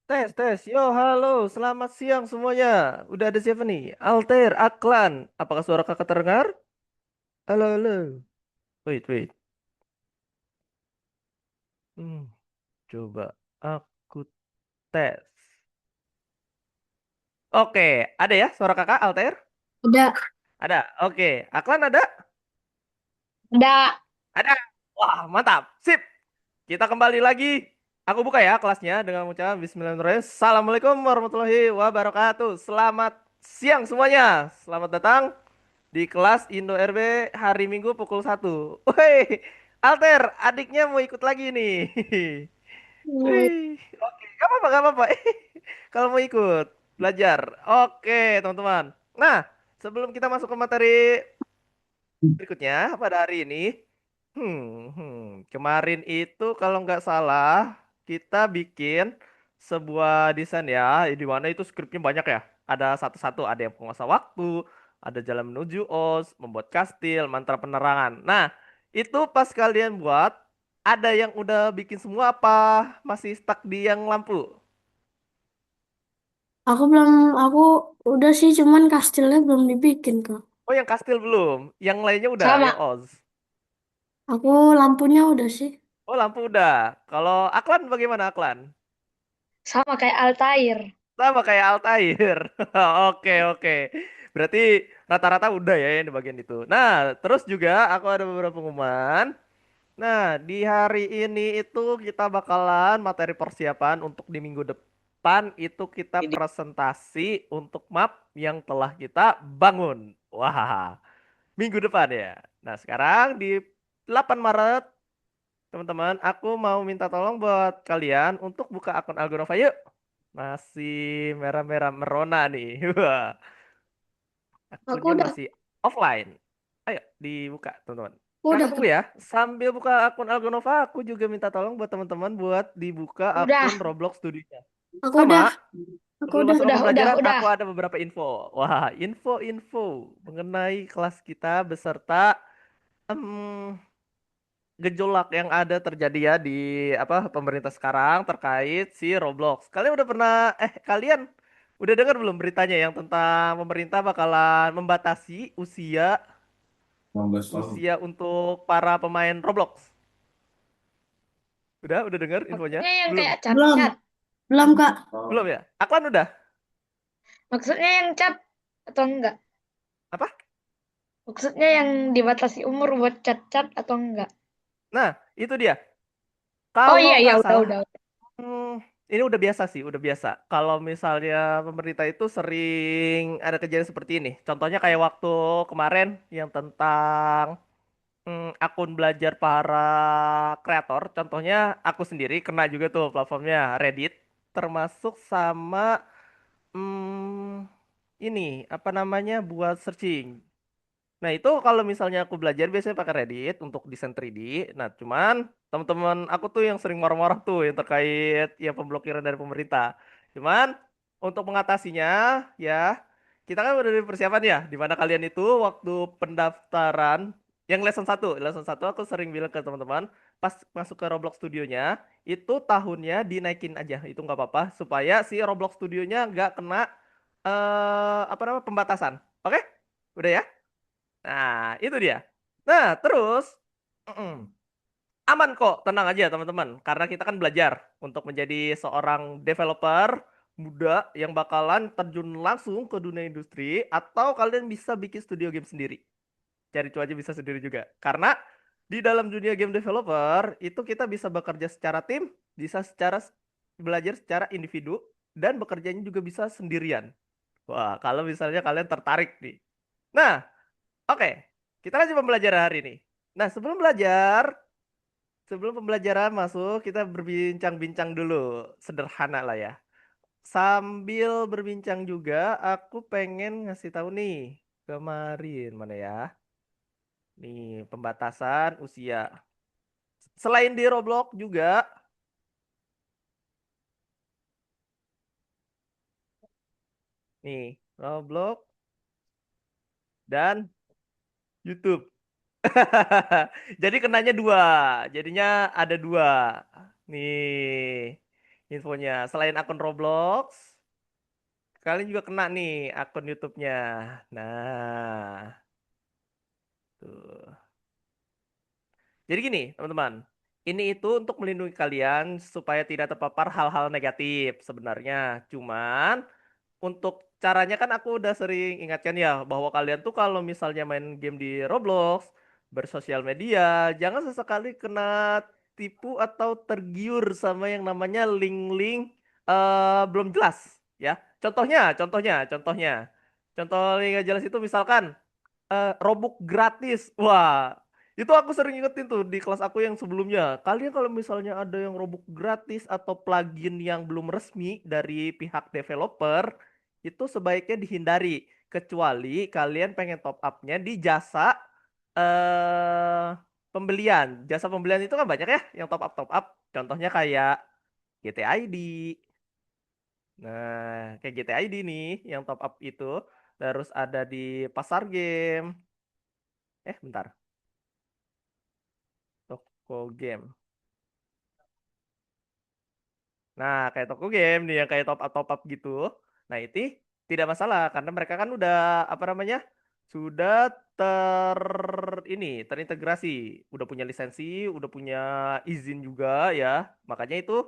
Tes, tes. Yo, halo. Selamat siang semuanya. Udah ada siapa nih? Alter, Aklan. Apakah suara kakak terdengar? Halo, halo. Wait, wait. Hmm, coba aku tes. Oke, ada ya suara kakak, Alter? Udah, Ada. Oke, Aklan ada? udah. Ada. Wah, mantap. Sip. Kita kembali lagi. Aku buka ya kelasnya dengan mengucapkan Bismillahirrahmanirrahim. Assalamualaikum warahmatullahi wabarakatuh. Selamat siang semuanya. Selamat datang di kelas Indo RB hari Minggu pukul 1. Woi, Alter, adiknya mau ikut lagi nih. Wih, Wih, oke, gak apa-apa, gak apa-apa. Kalau mau ikut belajar. Oke, teman-teman. Nah, sebelum kita masuk ke materi berikutnya pada hari ini, kemarin itu kalau nggak salah kita bikin sebuah desain ya, di mana itu skripnya banyak ya. Ada satu-satu, ada yang penguasa waktu, ada jalan menuju Oz, membuat kastil, mantra penerangan. Nah, itu pas kalian buat, ada yang udah bikin semua apa masih stuck di yang lampu? aku belum, aku udah sih, cuman kastilnya belum dibikin, Kak. Oh, yang kastil belum, yang lainnya udah, yang Sama. Oz. Aku lampunya udah sih. Oh, lampu udah. Kalau Aklan bagaimana Aklan? Sama kayak Altair. Sama kayak Altair. Oke, oke. Berarti rata-rata udah ya yang di bagian itu. Nah, terus juga aku ada beberapa pengumuman. Nah, di hari ini itu kita bakalan materi persiapan untuk di minggu depan itu kita presentasi untuk map yang telah kita bangun. Wah, minggu depan ya. Nah, sekarang di 8 Maret, teman-teman, aku mau minta tolong buat kalian untuk buka akun Algonova yuk. Masih merah-merah merona nih. Wah, Aku akunnya udah, masih offline. Ayo dibuka, teman-teman. aku Kakak udah, tunggu Kak. ya. Sambil buka akun Algonova, aku juga minta tolong buat teman-teman buat dibuka Udah, akun Roblox Studio-nya. aku udah, Sama, aku sebelum udah, masuk ke udah, pembelajaran, udah. aku ada beberapa info. Wah, info-info mengenai kelas kita beserta em, gejolak yang ada terjadi ya di apa pemerintah sekarang terkait si Roblox. Kalian udah dengar belum beritanya yang tentang pemerintah bakalan membatasi usia 15 tahun. usia untuk para pemain Roblox? Udah dengar infonya? Maksudnya yang Belum? kayak belum, cat. Belum, Kak. Belum ya? Aklan udah? Maksudnya yang cat atau enggak? Apa? Maksudnya yang dibatasi umur buat cat-cat atau enggak? Nah, itu dia. Oh Kalau iya, iya, nggak udah, salah, udah. ini udah biasa sih, udah biasa. Kalau misalnya pemerintah itu sering ada kejadian seperti ini. Contohnya kayak waktu kemarin yang tentang akun belajar para kreator. Contohnya aku sendiri kena juga tuh platformnya Reddit, termasuk sama ini apa namanya buat searching. Nah, itu kalau misalnya aku belajar biasanya pakai Reddit untuk desain 3D. Nah, cuman teman-teman aku tuh yang sering marah-marah tuh yang terkait ya pemblokiran dari pemerintah. Cuman untuk mengatasinya ya kita kan udah di persiapan ya di mana kalian itu waktu pendaftaran yang lesson satu aku sering bilang ke teman-teman pas masuk ke Roblox Studionya itu tahunnya dinaikin aja itu nggak apa-apa supaya si Roblox Studionya nggak kena apa namanya pembatasan. Oke? Udah ya? Nah, itu dia. Nah, terus aman kok, tenang aja teman-teman. Karena kita kan belajar untuk menjadi seorang developer muda yang bakalan terjun langsung ke dunia industri atau kalian bisa bikin studio game sendiri. Cari cuaca bisa sendiri juga. Karena di dalam dunia game developer itu kita bisa bekerja secara tim, bisa belajar secara individu dan bekerjanya juga bisa sendirian. Wah, kalau misalnya kalian tertarik nih. Nah, oke, kita lanjut pembelajaran hari ini. Nah, sebelum pembelajaran masuk, kita berbincang-bincang dulu, sederhana lah ya. Sambil berbincang juga, aku pengen ngasih tahu nih, kemarin mana ya? Nih, pembatasan usia. Selain di Roblox juga, nih, Roblox dan YouTube. Jadi kenanya dua, jadinya ada dua. Nih. infonya. Selain akun Roblox, kalian juga kena nih akun YouTube-nya. Nah, tuh. Jadi gini, teman-teman. Ini itu untuk melindungi kalian supaya tidak terpapar hal-hal negatif sebenarnya. Cuman untuk caranya kan aku udah sering ingatkan ya bahwa kalian tuh kalau misalnya main game di Roblox, bersosial media, jangan sesekali kena tipu atau tergiur sama yang namanya link-link belum jelas ya. Contohnya. Contoh yang nggak jelas itu misalkan Robux gratis. Wah, itu aku sering ingetin tuh di kelas aku yang sebelumnya. Kalian kalau misalnya ada yang Robux gratis atau plugin yang belum resmi dari pihak developer, itu sebaiknya dihindari. Kecuali kalian pengen top up-nya di jasa eh pembelian. Jasa pembelian itu kan banyak ya yang top up. Contohnya kayak GT ID. Nah, kayak GT ID nih yang top up itu. Terus ada di pasar game. Bentar. Toko game. Nah, kayak toko game nih yang kayak top up gitu. Nah, itu tidak masalah karena mereka kan udah apa namanya? Sudah terintegrasi, udah punya lisensi, udah punya izin juga ya. Makanya itu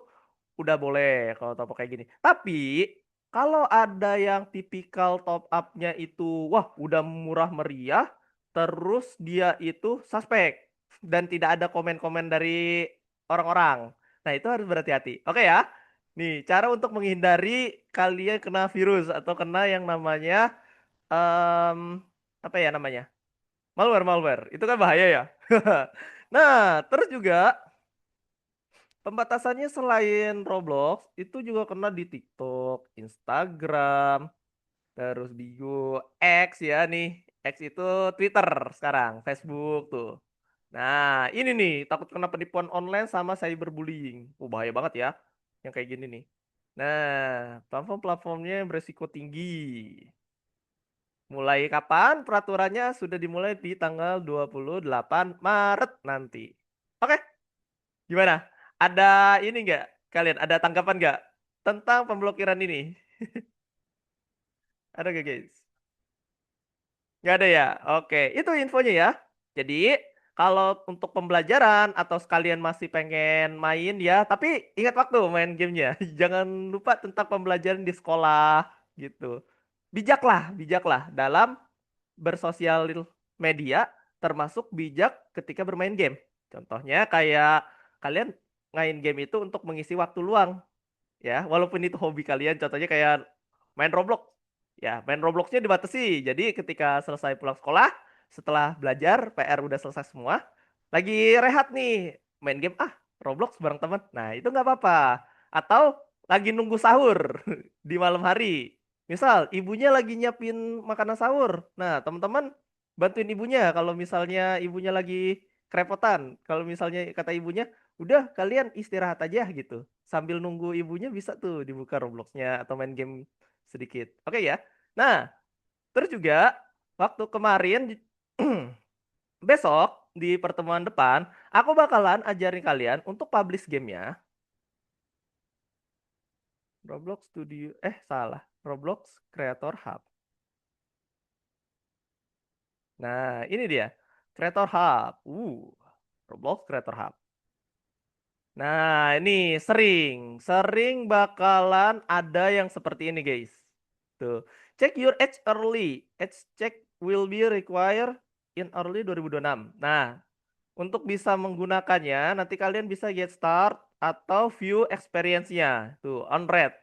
udah boleh kalau top up kayak gini. Tapi kalau ada yang tipikal top up-nya itu wah, udah murah meriah, terus dia itu suspek dan tidak ada komen-komen dari orang-orang. Nah, itu harus berhati-hati. Oke ya. Nih, cara untuk menghindari kalian kena virus atau kena yang namanya em, apa ya namanya? Malware. Itu kan bahaya ya. Nah, terus juga pembatasannya selain Roblox itu juga kena di TikTok, Instagram, terus Bigo, X ya nih. X itu Twitter sekarang, Facebook tuh. Nah, ini nih takut kena penipuan online sama cyberbullying. Bahaya banget ya yang kayak gini nih. Nah, platform-platformnya beresiko tinggi. Mulai kapan? Peraturannya sudah dimulai di tanggal 28 Maret nanti. Oke, gimana? Ada ini nggak? Kalian ada tanggapan nggak tentang pemblokiran ini? Ada nggak guys? Nggak ada ya? Oke, itu infonya ya. Jadi, kalau untuk pembelajaran atau sekalian masih pengen main ya, tapi ingat waktu main gamenya. Jangan lupa tentang pembelajaran di sekolah gitu. Bijaklah dalam bersosial media, termasuk bijak ketika bermain game. Contohnya kayak kalian main game itu untuk mengisi waktu luang ya walaupun itu hobi kalian contohnya kayak main Roblox ya main Robloxnya dibatasi jadi ketika selesai pulang sekolah setelah belajar PR udah selesai semua lagi rehat nih main game Roblox bareng teman nah itu nggak apa-apa atau lagi nunggu sahur di malam hari misal ibunya lagi nyiapin makanan sahur nah teman-teman bantuin ibunya kalau misalnya ibunya lagi kerepotan kalau misalnya kata ibunya udah kalian istirahat aja gitu sambil nunggu ibunya bisa tuh dibuka Robloxnya atau main game sedikit. Oke ya. Nah, terus juga waktu kemarin besok di pertemuan depan, aku bakalan ajarin kalian untuk publish gamenya Roblox Studio. Salah. Roblox Creator Hub. Nah, ini dia. Creator Hub. Roblox Creator Hub. Nah, ini sering bakalan ada yang seperti ini, guys. Tuh. Check your age early. Age check will be required in early 2026. Nah, untuk bisa menggunakannya, nanti kalian bisa get start atau view experience-nya. Tuh, on red.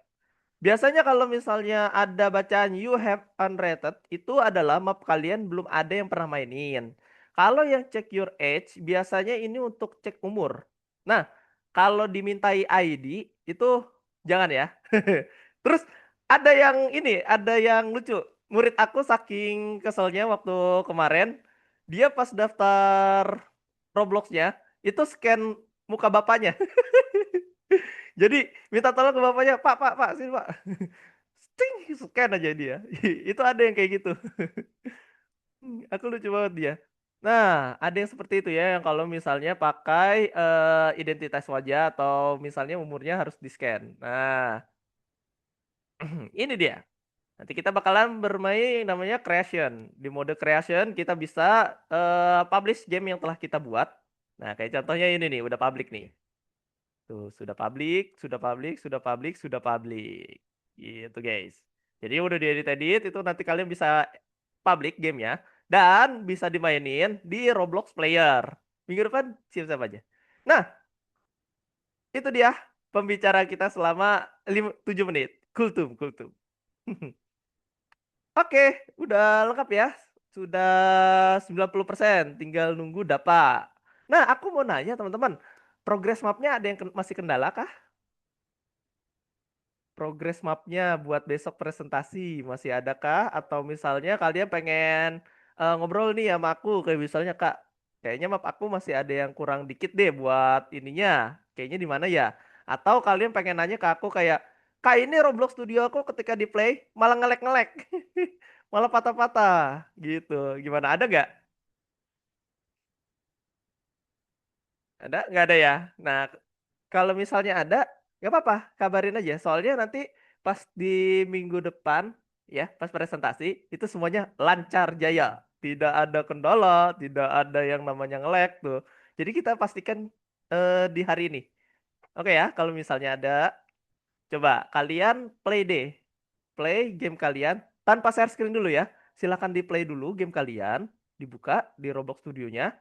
Biasanya kalau misalnya ada bacaan you have unrated, itu adalah map kalian belum ada yang pernah mainin. Kalau yang check your age, biasanya ini untuk cek umur. Nah, kalau dimintai ID, itu jangan ya. Terus ada yang lucu. Murid aku saking keselnya waktu kemarin, dia pas daftar Robloxnya, itu scan muka bapaknya. Jadi minta tolong ke bapaknya, Pak, sini Pak. Cing, scan aja dia. Itu ada yang kayak gitu. Aku lucu banget dia. Nah, ada yang seperti itu ya, yang kalau misalnya pakai identitas wajah atau misalnya umurnya harus di-scan. Nah, ini dia. Nanti kita bakalan bermain yang namanya creation. Di mode creation kita bisa publish game yang telah kita buat. Nah, kayak contohnya ini nih, udah public nih. Tuh, sudah public, sudah public, sudah public, sudah public. Gitu, guys. Jadi udah diedit-edit itu nanti kalian bisa public gamenya dan bisa dimainin di Roblox Player. Minggu depan siap-siap aja. Nah, itu dia pembicara kita selama 7 menit. Kultum, kultum. Oke, udah lengkap ya. Sudah 90%, tinggal nunggu dapat. Nah, aku mau nanya teman-teman, progress mapnya ada yang masih kendala kah? Progress mapnya buat besok presentasi masih adakah? Atau misalnya kalian pengen ngobrol nih sama aku, kayak misalnya Kak, kayaknya map aku masih ada yang kurang dikit deh buat ininya. Kayaknya di mana ya? Atau kalian pengen nanya ke aku kayak, Kak ini Roblox Studio aku ketika di play malah ngelek-ngelek. Malah patah-patah gitu. Gimana ada nggak? Ada? Nggak ada ya? Nah, kalau misalnya ada, nggak apa-apa, kabarin aja. Soalnya nanti pas di minggu depan, ya, pas presentasi, itu semuanya lancar jaya. Tidak ada kendala, tidak ada yang namanya nge-lag tuh. Jadi kita pastikan di hari ini. Oke ya, kalau misalnya ada, coba kalian play deh. Play game kalian tanpa share screen dulu ya. Silahkan di play dulu game kalian. Dibuka di Roblox Studionya.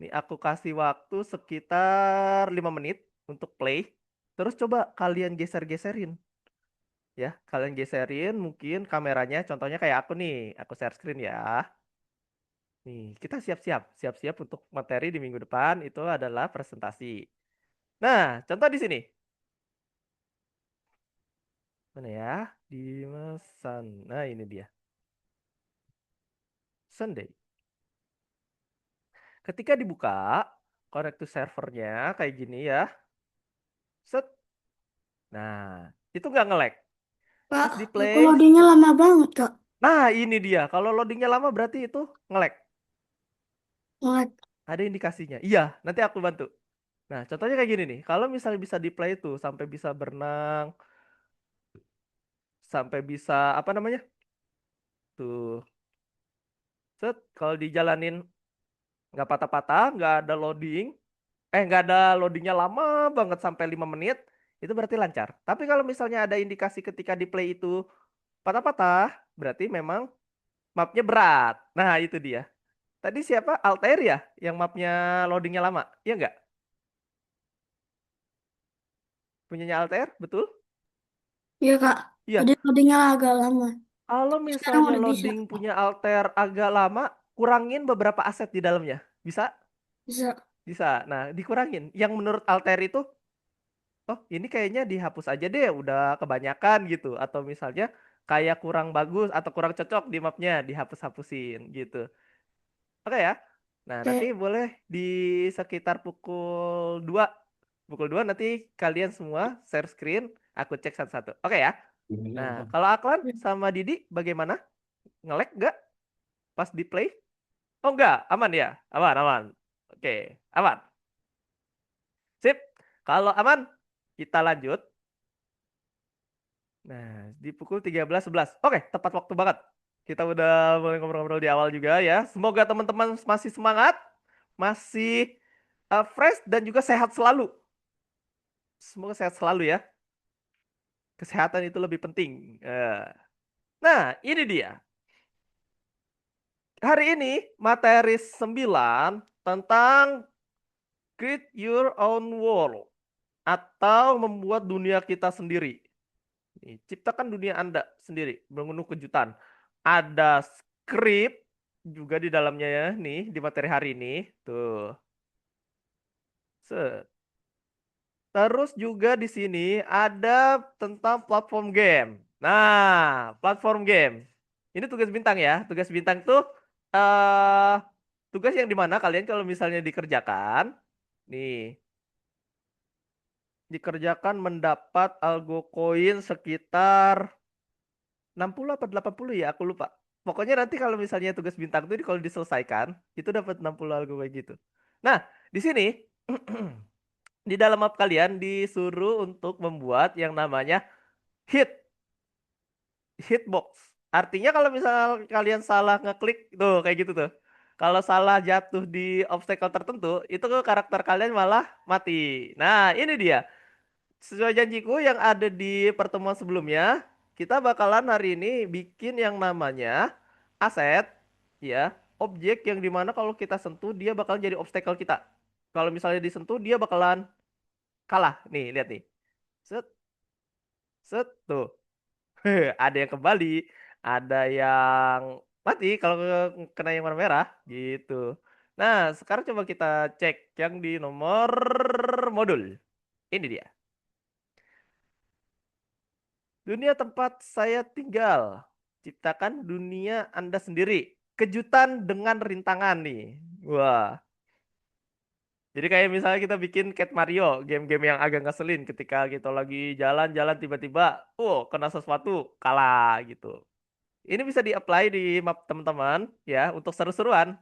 Nih aku kasih waktu sekitar 5 menit untuk play. Terus coba kalian geser-geserin ya. Kalian geserin mungkin kameranya contohnya kayak aku nih. Aku share screen ya. Nih, kita siap-siap. Siap-siap untuk materi di minggu depan itu adalah presentasi. Nah, contoh di sini. Mana ya? Dimas Nah, ini dia. Sunday. Ketika dibuka, connect to servernya kayak gini ya. Set. Nah, itu nggak nge-lag. Kak, Pas di aku play. loadingnya lama banget, Kak. Nah, ini dia. Kalau loadingnya lama berarti itu nge-lag. Nge-lag. Ada indikasinya. Iya, nanti aku bantu. Nah, contohnya kayak gini nih. Kalau misalnya bisa di play itu sampai bisa berenang, sampai bisa apa namanya? Tuh, set. Kalau dijalanin nggak patah-patah, nggak ada loading, nggak ada loadingnya lama banget sampai 5 menit, itu berarti lancar. Tapi kalau misalnya ada indikasi ketika di play itu patah-patah, berarti memang mapnya berat. Nah, itu dia. Tadi siapa? Altair ya yang mapnya loadingnya lama. Iya nggak? Punyanya Altair, betul? Iya, Kak. Iya. Tadi loadingnya agak lama. Kalau Sekarang misalnya udah bisa. loading punya Altair agak lama, kurangin beberapa aset di dalamnya. Bisa? Bisa. Bisa. Nah, dikurangin. Yang menurut Altair itu, oh ini kayaknya dihapus aja deh, udah kebanyakan gitu. Atau misalnya kayak kurang bagus atau kurang cocok di mapnya, dihapus-hapusin gitu. Oke ya. Nah, nanti Oke. boleh di sekitar pukul 2. Pukul 2 nanti kalian semua share screen, aku cek satu-satu. Oke ya. Nah, kalau Aklan sama Didi bagaimana? Nge-lag nggak pas di play? Oh enggak, aman ya? Aman, aman. Oke, aman. Sip. Kalau aman, kita lanjut. Nah, di pukul 13.11. Oke, tepat waktu banget. Kita udah mulai ngobrol-ngobrol di awal juga ya. Semoga teman-teman masih semangat, masih fresh dan juga sehat selalu. Semoga sehat selalu ya. Kesehatan itu lebih penting. Nah, ini dia. Hari ini materi 9 tentang create your own world atau membuat dunia kita sendiri. Nih, ciptakan dunia Anda sendiri, penuh kejutan. Ada skrip juga di dalamnya ya, nih di materi hari ini. Tuh. Set. Terus juga di sini ada tentang platform game. Nah, platform game. Ini tugas bintang ya. Tugas bintang tuh eh tugas yang dimana kalian kalau misalnya dikerjakan, nih, dikerjakan mendapat algo koin sekitar 60 apa 80 ya, aku lupa. Pokoknya nanti kalau misalnya tugas bintang itu kalau diselesaikan, itu dapat 60 algo kayak gitu. Nah, di sini di dalam map kalian disuruh untuk membuat yang namanya hit hitbox. Artinya kalau misal kalian salah ngeklik tuh kayak gitu tuh. Kalau salah jatuh di obstacle tertentu, itu karakter kalian malah mati. Nah, ini dia. Sesuai janjiku yang ada di pertemuan sebelumnya, kita bakalan hari ini bikin yang namanya aset, ya, objek yang dimana kalau kita sentuh dia bakalan jadi obstacle kita. Kalau misalnya disentuh dia bakalan kalah. Nih, lihat nih. Set, set, tuh. Ada yang kembali, ada yang mati kalau kena yang warna merah, gitu. Nah, sekarang coba kita cek yang di nomor modul. Ini dia. Dunia tempat saya tinggal. Ciptakan dunia Anda sendiri. Kejutan dengan rintangan nih. Wah. Jadi kayak misalnya kita bikin Cat Mario, game-game yang agak ngeselin ketika kita lagi jalan-jalan tiba-tiba, kena sesuatu, kalah gitu. Ini bisa di-apply di map teman-teman ya untuk seru-seruan.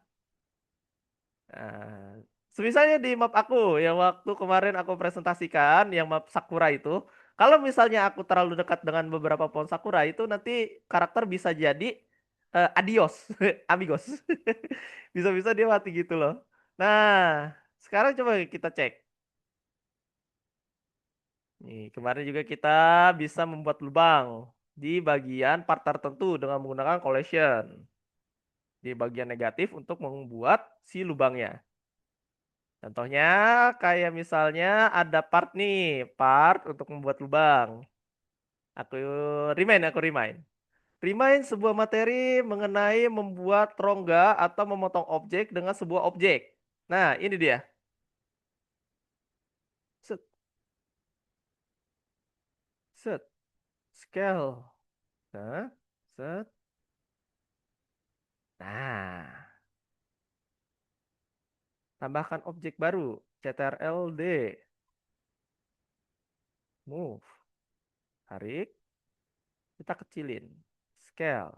Nah, semisalnya di map aku yang waktu kemarin aku presentasikan yang map Sakura itu, kalau misalnya aku terlalu dekat dengan beberapa pohon Sakura itu nanti karakter bisa jadi adios, amigos. Bisa-bisa dia mati gitu loh. Nah, sekarang coba kita cek. Nih, kemarin juga kita bisa membuat lubang di bagian part tertentu dengan menggunakan collision. Di bagian negatif untuk membuat si lubangnya. Contohnya kayak misalnya ada part nih, part untuk membuat lubang. Aku aku remind. Remind sebuah materi mengenai membuat rongga atau memotong objek dengan sebuah objek. Nah, ini dia. Set, set, scale. Nah, set. Nah, tambahkan objek baru. CTRL-D. Move. Tarik. Kita kecilin. Scale.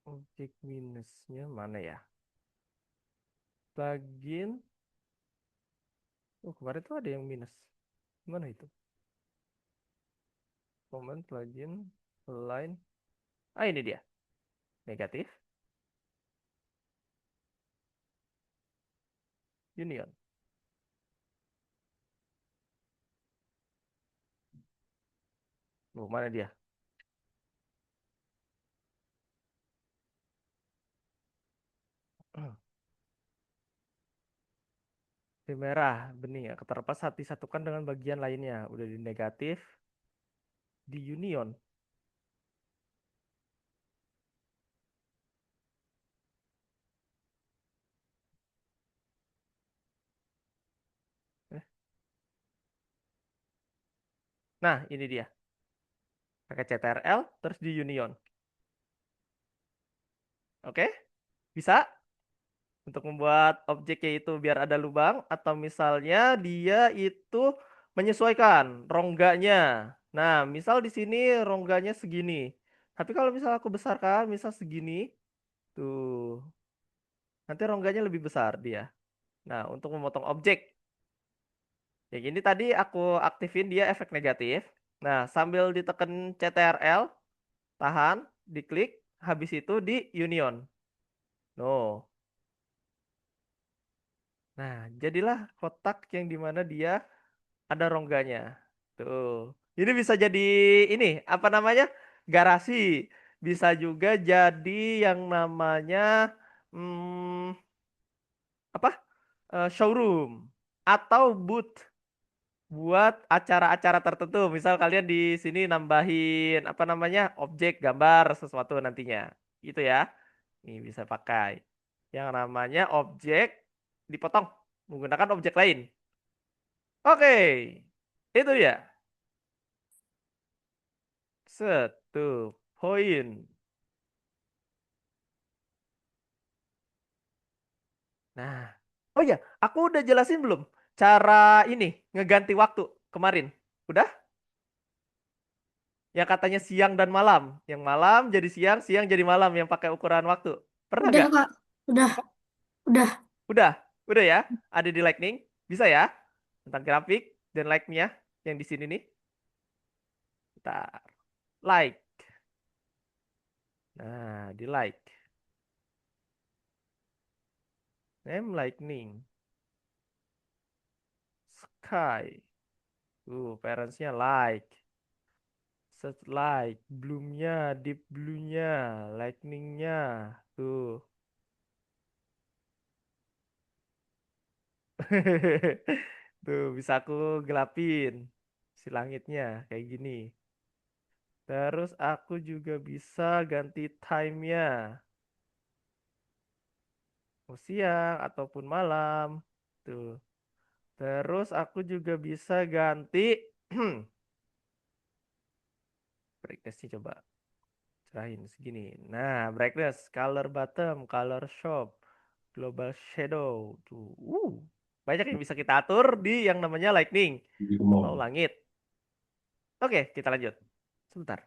Objek minusnya mana ya? Plugin. Oh, kemarin tuh ada yang minus. Gimana itu? Command, plugin, align. Ah, ini dia. Negatif. Union. Oh, mana dia? Di merah, bening ya. Keterlepas saat disatukan dengan bagian lainnya. Udah di negatif. Di union. Eh, Nah, ini dia. Pakai CTRL, terus di union. Oke? Bisa? Untuk membuat objeknya itu biar ada lubang atau misalnya dia itu menyesuaikan rongganya. Nah, misal di sini rongganya segini. Tapi kalau misal aku besarkan, misal segini, tuh, nanti rongganya lebih besar dia. Nah, untuk memotong objek, yang ini tadi aku aktifin dia efek negatif. Nah, sambil ditekan CTRL, tahan, diklik, habis itu di union. No. Nah, jadilah kotak yang dimana dia ada rongganya. Tuh. Ini bisa jadi ini apa namanya? Garasi. Bisa juga jadi yang namanya hmm, apa? Showroom atau booth buat acara-acara tertentu. Misal kalian di sini nambahin apa namanya? Objek gambar sesuatu nantinya. Gitu ya. Ini bisa pakai yang namanya objek dipotong menggunakan objek lain. Oke. Itu ya. Satu poin. Nah, Oh iya, aku udah jelasin belum cara ini ngeganti waktu kemarin? Udah? Yang katanya siang dan malam. Yang malam jadi siang, siang jadi malam yang pakai ukuran waktu. Pernah Udah, nggak? Kak. Udah, udah. Udah, udah ya. Ada di Lightning. Bisa ya? Tentang grafik dan like-nya yang di sini nih. Bentar. Like. Nah, di like. Name Lightning. Sky. Parentsnya like. Search like. Bloomnya, deep blue-nya, lightning-nya. Tuh. Tuh, bisa aku gelapin si langitnya kayak gini. Terus aku juga bisa ganti time-nya. Mau siang ataupun malam. Tuh. Terus aku juga bisa ganti brightness-nya coba cerahin segini. Nah, brightness, color bottom, color shop, global shadow. Tuh. Banyak yang bisa kita atur di yang namanya lightning Gitu atau mau. langit. Oke, kita lanjut. Sebentar.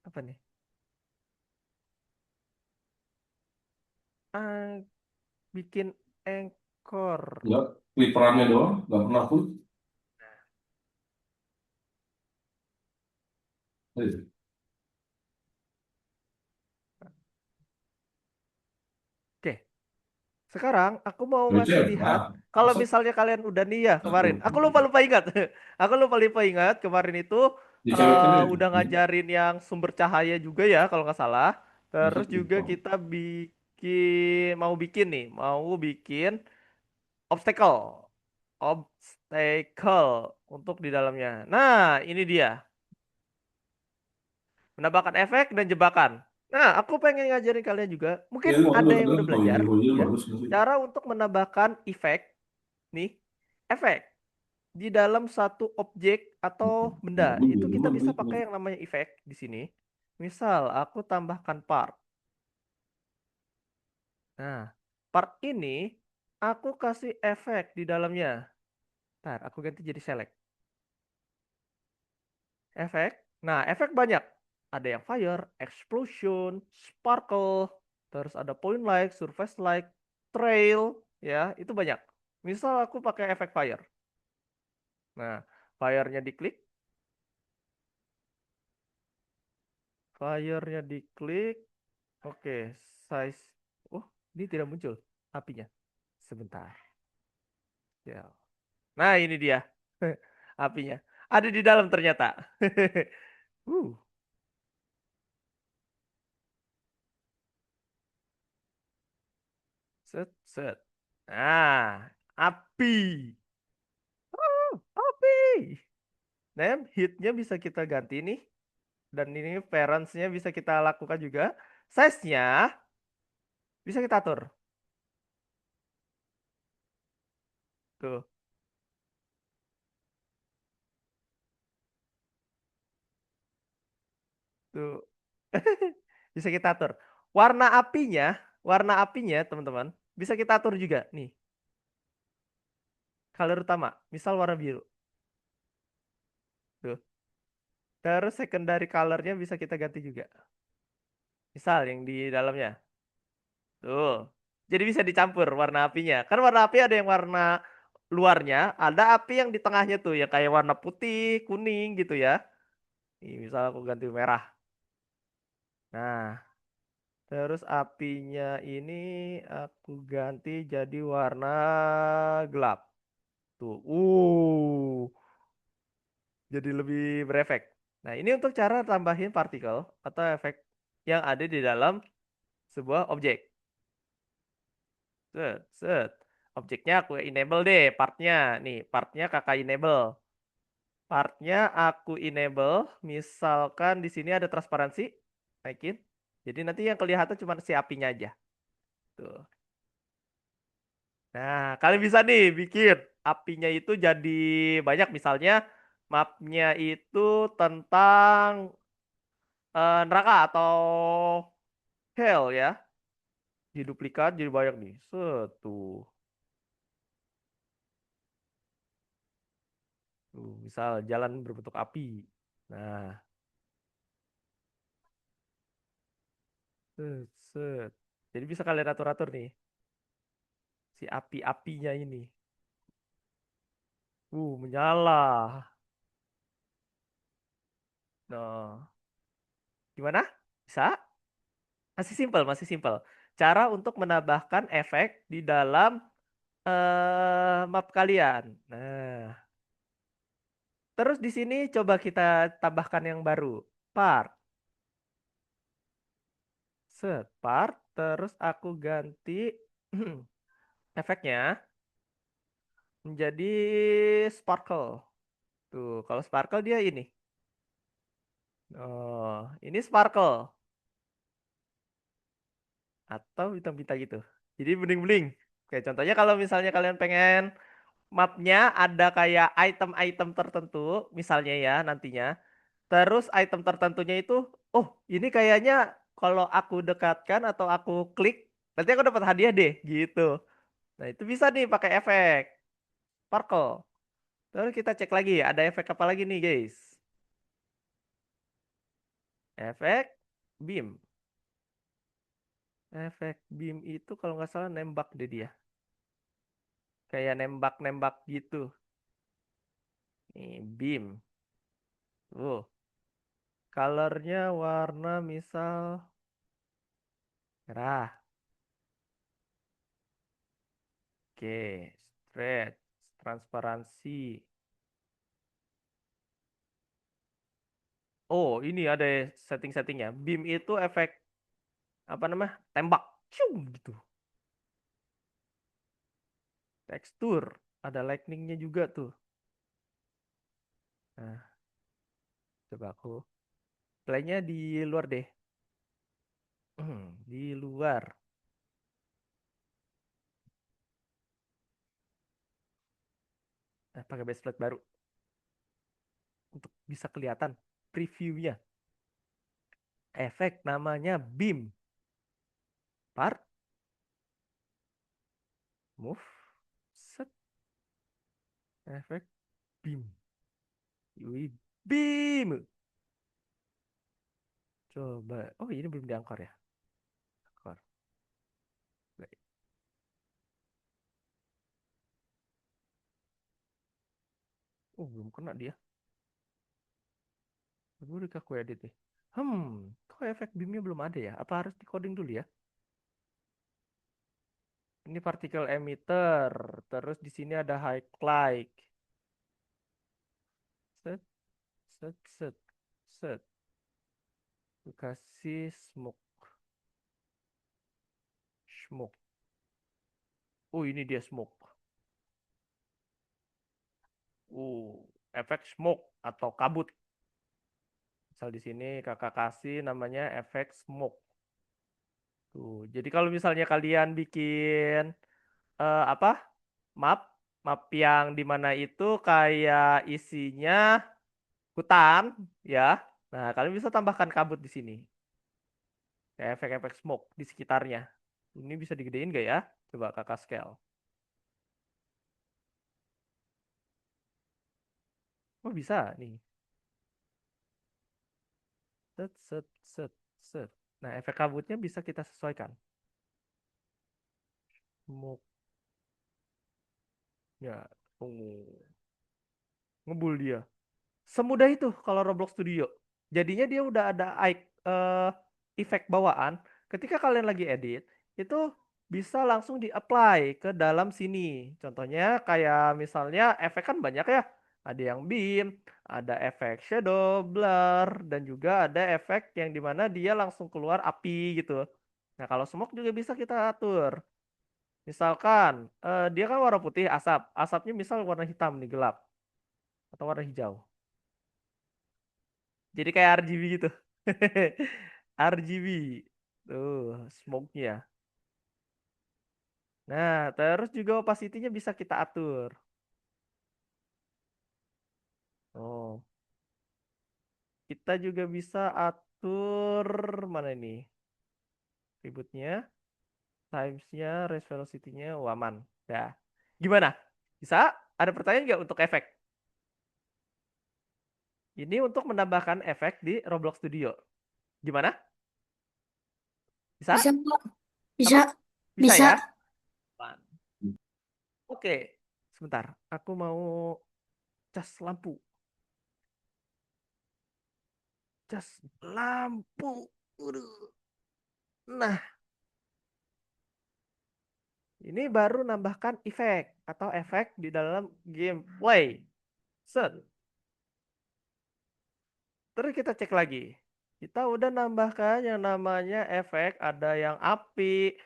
Apa nih? Ah, bikin anchor. Enggak, clipperannya doang, nggak pernah full. Eh, Oke, sekarang aku mau ngasih Richard, lihat ah, kalau masa misalnya kalian udah nih ya satu. kemarin. Aku lupa-lupa ingat. Aku lupa-lupa ingat kemarin itu Dicorekin deh itu. udah ngajarin yang sumber cahaya juga ya kalau nggak salah. Masa Terus juga clipper. kita bikin nih, mau bikin obstacle. Obstacle untuk di dalamnya. Nah, ini dia. Menambahkan efek dan jebakan. Nah, aku pengen ngajarin kalian juga. Ya, Mungkin itu ada bagus yang kan udah kalau belajar, hero-nya ya. bagus nggak sih? Cara untuk menambahkan efek, nih, efek di dalam satu objek atau benda. Bagus, Itu ya, kita bisa bagus. pakai yang namanya efek di sini. Misal, aku tambahkan part. Nah, part ini aku kasih efek di dalamnya. Ntar, aku ganti jadi select. Efek. Nah, efek banyak. Ada yang fire, explosion, sparkle, terus ada point light, surface light, trail, ya, itu banyak. Misal aku pakai efek fire. Nah, fire-nya diklik, fire-nya diklik. Oke, size. Oh, ini tidak muncul apinya. Sebentar. Ya. Nah, ini dia. Apinya. Ada di dalam ternyata. uh, set, set. Nah, api. Api. Nah, hitnya bisa kita ganti nih. Dan ini parentsnya bisa kita lakukan juga. Size-nya bisa kita atur. Tuh, tuh. Bisa kita atur. Warna apinya, warna apinya teman-teman, bisa kita atur juga. Nih, color utama. Misal warna biru. Tuh. Terus secondary colornya bisa kita ganti juga. Misal yang di dalamnya. Tuh. Jadi bisa dicampur warna apinya. Kan warna api ada yang warna luarnya, ada api yang di tengahnya tuh, yang kayak warna putih, kuning gitu ya. Nih, misal aku ganti merah. Nah, terus apinya ini aku ganti jadi warna gelap. Tuh, jadi lebih berefek. Nah, ini untuk cara tambahin partikel atau efek yang ada di dalam sebuah objek. Set, set. Objeknya aku enable deh, partnya. Nih, partnya kakak enable. Partnya aku enable. Misalkan di sini ada transparansi, naikin. Jadi nanti yang kelihatan cuma si apinya aja. Tuh. Nah, kalian bisa nih bikin apinya itu jadi banyak. Misalnya mapnya itu tentang neraka atau hell ya. Diduplikat jadi banyak nih. Satu. Misal jalan berbentuk api. Nah, set, set. Jadi bisa kalian atur-atur nih si api-apinya ini. Menyala. Nah, gimana? Bisa? Masih simpel, masih simpel. Cara untuk menambahkan efek di dalam map kalian. Nah, terus di sini coba kita tambahkan yang baru. Part. Set, part. Terus aku ganti efeknya menjadi sparkle. Tuh, kalau sparkle dia ini. Oh, ini sparkle. Atau bintang-bintang gitu. Jadi bling-bling. Oke, contohnya kalau misalnya kalian pengen mapnya ada kayak item-item tertentu, misalnya ya nantinya. Terus item tertentunya itu, oh ini kayaknya kalau aku dekatkan atau aku klik, nanti aku dapat hadiah deh, gitu. Nah itu bisa nih pakai efek sparkle. Terus kita cek lagi, ada efek apa lagi nih guys? Efek beam. Efek beam itu kalau nggak salah nembak deh dia. Kayak nembak-nembak gitu. Nih, beam. Colornya warna misal merah. Oke, stretch, transparansi. Oh, ini ada setting-settingnya. Beam itu efek apa namanya? Tembak. Cium gitu. Tekstur, ada lightningnya juga tuh. Nah, coba aku playnya di luar deh. Di luar. Pakai baseplate baru untuk bisa kelihatan previewnya. Efek namanya beam. Part, move, set, efek beam. Wih, beam. Coba. Oh, ini belum diangkor ya? Angkor. Baik. Belum kena dia. Gue udah aku edit nih. Kok efek beamnya belum ada ya? Apa harus di coding dulu ya? Ini particle emitter. Terus di sini ada highlight. Set, set, set, set. Kasih smoke. Smoke. Oh, ini dia smoke. Uh, efek smoke atau kabut. Misal di sini kakak kasih namanya efek smoke. Tuh, jadi kalau misalnya kalian bikin apa map map yang dimana itu kayak isinya hutan ya. Nah, kalian bisa tambahkan kabut di sini. Kayak efek-efek smoke di sekitarnya. Ini bisa digedein gak ya? Coba kakak scale. Oh bisa nih. Set, set, set, set. Nah, efek kabutnya bisa kita sesuaikan. Smoke. Ya, ngebul dia. Semudah itu kalau Roblox Studio. Jadinya dia udah ada efek bawaan. Ketika kalian lagi edit, itu bisa langsung di-apply ke dalam sini. Contohnya kayak misalnya efek kan banyak ya. Ada yang beam, ada efek shadow, blur, dan juga ada efek yang dimana dia langsung keluar api gitu. Nah kalau smoke juga bisa kita atur. Misalkan dia kan warna putih asap. Asapnya misal warna hitam nih gelap. Atau warna hijau. Jadi kayak RGB gitu. RGB. Tuh, smoke-nya. Nah, terus juga opacity-nya bisa kita atur. Oh, kita juga bisa atur mana ini? Ributnya, times-nya, raise velocity-nya, aman. Ya. Gimana? Bisa? Ada pertanyaan nggak untuk efek? Ini untuk menambahkan efek di Roblox Studio. Gimana? Bisa? Bisa, Pak. Apa? Bisa. Bisa Bisa. ya? Oke. Sebentar. Aku mau cas lampu. Cas lampu. Waduh. Nah, ini baru nambahkan efek atau efek di dalam gameplay. Set. Terus kita cek lagi. Kita udah nambahkan yang namanya efek, ada yang api,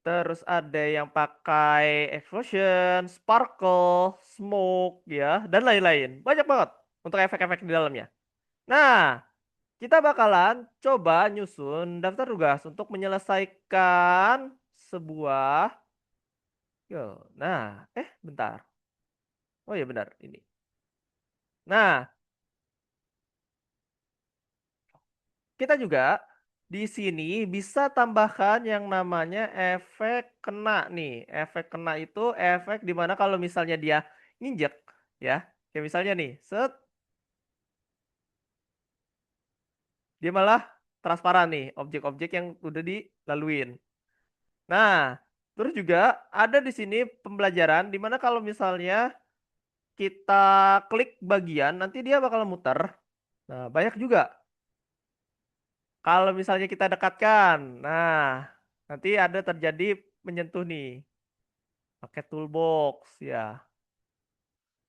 terus ada yang pakai explosion, sparkle, smoke ya, dan lain-lain. Banyak banget untuk efek-efek di dalamnya. Nah, kita bakalan coba nyusun daftar tugas untuk menyelesaikan sebuah. Yo, nah, bentar. Oh ya benar ini. Nah, kita juga di sini bisa tambahkan yang namanya efek kena nih. Efek kena itu efek dimana kalau misalnya dia nginjek ya. Kayak misalnya nih, set, dia malah transparan nih objek-objek yang udah dilaluin. Nah, terus juga ada di sini pembelajaran dimana kalau misalnya kita klik bagian nanti dia bakal muter. Nah, banyak juga. Kalau misalnya kita dekatkan, nah nanti ada terjadi menyentuh nih, pakai toolbox ya,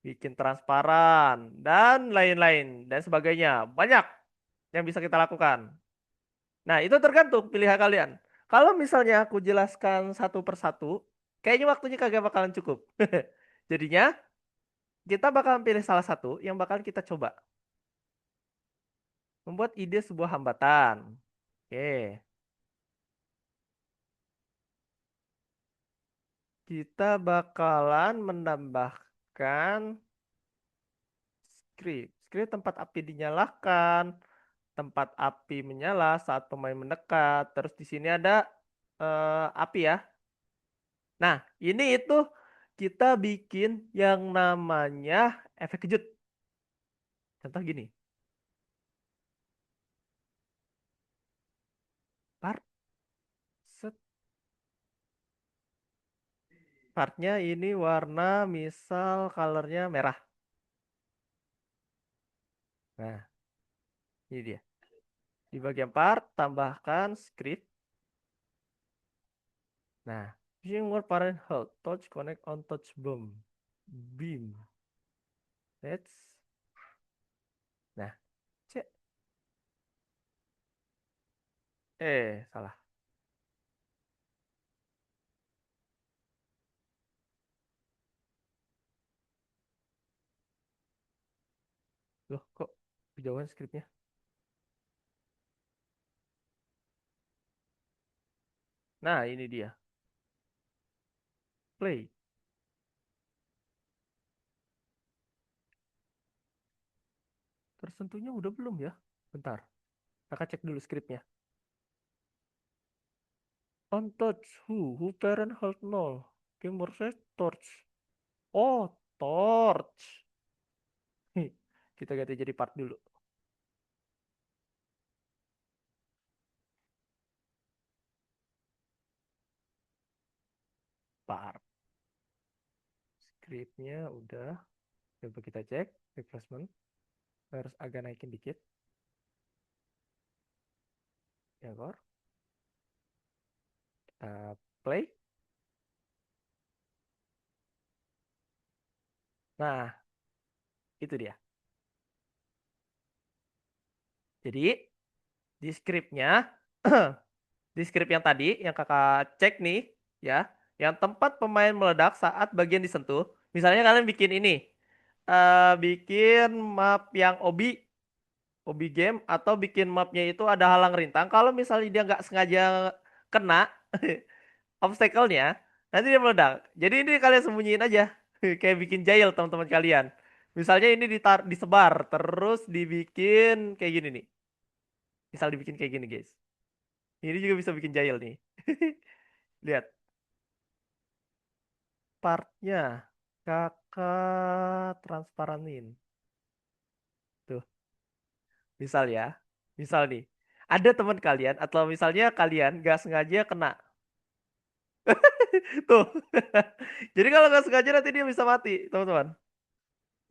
bikin transparan dan lain-lain dan sebagainya. Banyak yang bisa kita lakukan. Nah, itu tergantung pilihan kalian. Kalau misalnya aku jelaskan satu persatu, kayaknya waktunya kagak bakalan cukup. Jadinya kita bakalan pilih salah satu yang bakal kita coba. Membuat ide sebuah hambatan. Oke. Kita bakalan menambahkan script. Script tempat api dinyalakan, tempat api menyala saat pemain mendekat. Terus di sini ada api ya. Nah, ini itu kita bikin yang namanya efek kejut. Contoh gini. Part set partnya ini warna misal colornya merah. Nah, ini dia. Di bagian part tambahkan script. Nah, using more parent hold touch connect on touch beam. Let's. Nah, cek. Salah. Loh, kok kejauhan skripnya? Nah, ini dia. Play. Tersentuhnya udah belum ya? Bentar. Kakak cek dulu skripnya. On touch who parent hold null. Gamer set torch. Oh, torch. Kita ganti jadi part dulu. Part. Skripnya udah. Coba kita cek. Replacement. Harus agak naikin dikit. Ya, kor. Kita play. Nah, itu dia. Jadi, di skripnya, di skrip yang tadi, yang kakak cek nih, ya, yang tempat pemain meledak saat bagian disentuh, misalnya kalian bikin ini, bikin map yang obi game, atau bikin mapnya itu ada halang rintang, kalau misalnya dia nggak sengaja kena obstacle-nya, nanti dia meledak. Jadi ini kalian sembunyiin aja, kayak bikin jail teman-teman kalian. Misalnya ini disebar, terus dibikin kayak gini nih. Misal dibikin kayak gini guys. Ini juga bisa bikin jail nih. Lihat partnya kakak transparanin. Tuh. Misal ya, misal nih, ada teman kalian atau misalnya kalian gak sengaja kena. Tuh. Jadi kalau nggak sengaja nanti dia bisa mati, teman-teman.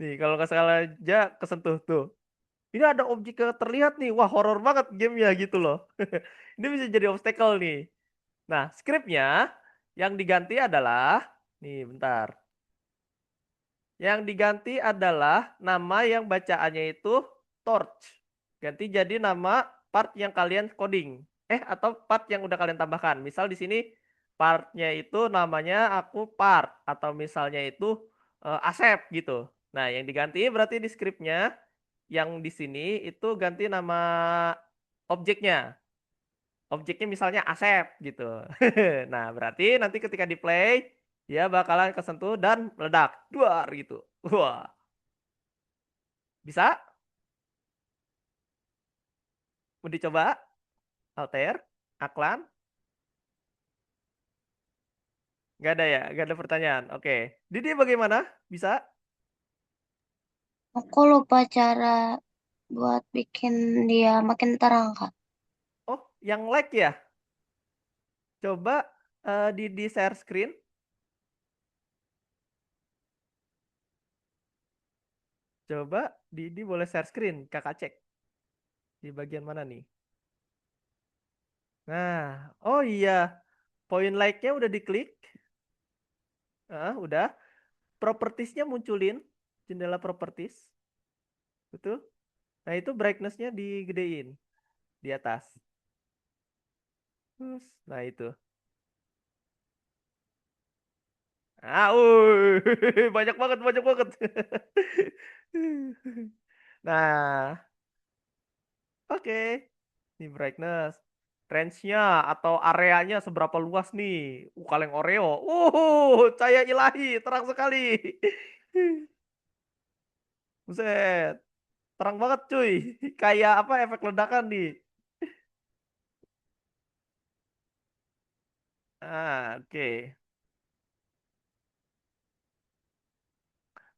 Nih, kalau nggak sengaja kesentuh tuh. Ini ada objek yang terlihat nih. Wah, horor banget gamenya gitu loh. Ini bisa jadi obstacle nih. Nah, scriptnya yang diganti adalah, nih bentar. Yang diganti adalah nama yang bacaannya itu torch. Ganti jadi nama part yang kalian coding. Atau part yang udah kalian tambahkan. Misal di sini partnya itu namanya aku part. Atau misalnya itu Asep gitu. Nah, yang diganti berarti di scriptnya yang di sini itu ganti nama objeknya. Objeknya misalnya Asep gitu. Nah, berarti nanti ketika di play dia bakalan kesentuh dan meledak. Duar gitu. Wah, bisa? Mau dicoba? Alter? Aklan? Gak ada ya? Gak ada pertanyaan. Oke. Didi bagaimana? Bisa? Aku lupa cara buat bikin dia makin terang, Kak. Oh, yang like ya? Coba Didi share screen. Coba Didi boleh share screen. Kakak cek. Di bagian mana nih? Nah, oh iya. Poin like-nya udah diklik. Udah. Propertiesnya munculin. Jendela properties. Betul? Nah, itu brightness-nya digedein. Di atas. Nah, itu. Wuh, banyak banget, banyak banget. Nah, oke. Ini brightness. Range-nya atau areanya seberapa luas nih? Kaleng Oreo. Cahaya ilahi, terang sekali. Buset, terang banget cuy. Kayak apa efek ledakan nih. Oke.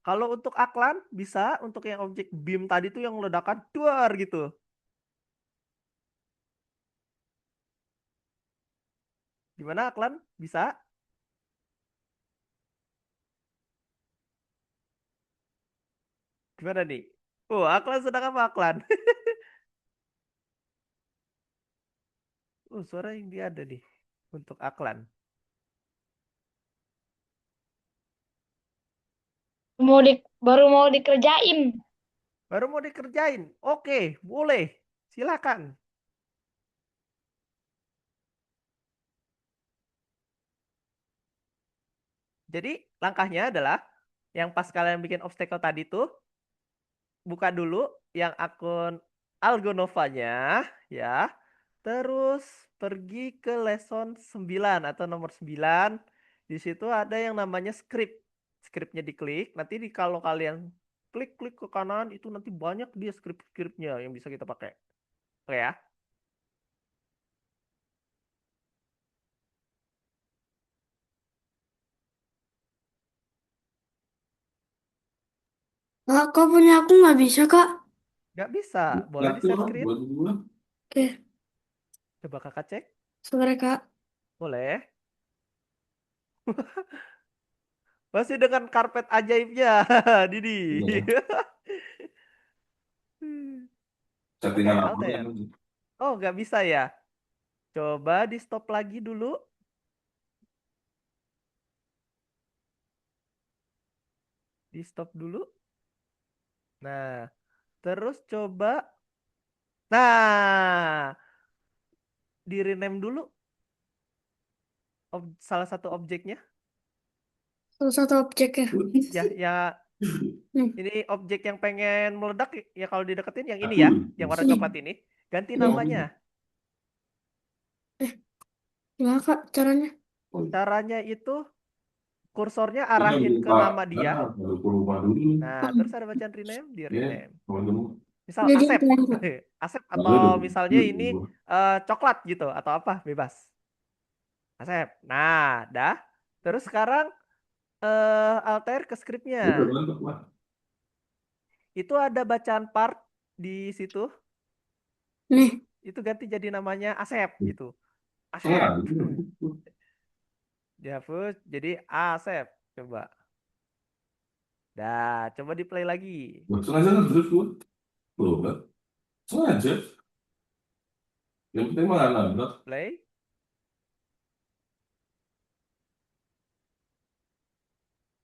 Kalau untuk Aklan bisa, untuk yang objek beam tadi tuh yang ledakan duar gitu. Gimana Aklan? Bisa? Gimana nih? Aklan sedang apa Aklan? Suara yang dia ada nih untuk Aklan. Baru mau dikerjain. Baru mau dikerjain. Oke, boleh. Silakan. Jadi langkahnya adalah yang pas kalian bikin obstacle tadi tuh buka dulu yang akun Algonovanya ya. Terus pergi ke lesson 9 atau nomor 9. Di situ ada yang namanya script. Scriptnya diklik. Nanti kalau kalian klik ke kanan itu nanti banyak dia script-scriptnya yang bisa kita pakai. Oke ya. Kak, kok punya aku nggak bisa, Kak? Nggak bisa. Boleh di Ngerti share orang screen. buat gua. Oke, Coba kakak cek. sebentar, Kak. Boleh. Masih dengan karpet ajaibnya, Didi. Iya. Oke, Settingan apa Alter. kan? Oh, nggak bisa ya. Coba di stop lagi dulu. Di stop dulu. Nah, terus coba. Nah, di rename dulu salah satu objeknya. Salah satu objek ya. Ya, Nih, ini objek yang pengen meledak ya kalau dideketin yang ini Aku. ya, yang warna sini. coklat ini. Ganti Iya. namanya. Gimana, Kak, caranya? Caranya itu kursornya Kita arahin ke lupa. nama dia. Lupa lupa dulu. Nah, Oh, terus ada bacaan rename, di Ya, rename. teman-teman. Misal jadi Asep. apa ya, Kak? Asep Nah, atau udah. misalnya ini coklat gitu atau apa bebas. Asep. Nah, dah. Terus sekarang alter ke scriptnya. Udah mantap lah. Itu ada bacaan part di situ. Nih, Itu ganti jadi namanya Asep gitu. Asep. Sengaja. Dihapus jadi Asep. Coba. Dah, coba di play lagi. Sengaja kan terus gue. Tuh kan. Sengaja. Yang penting mah nabrak. Play.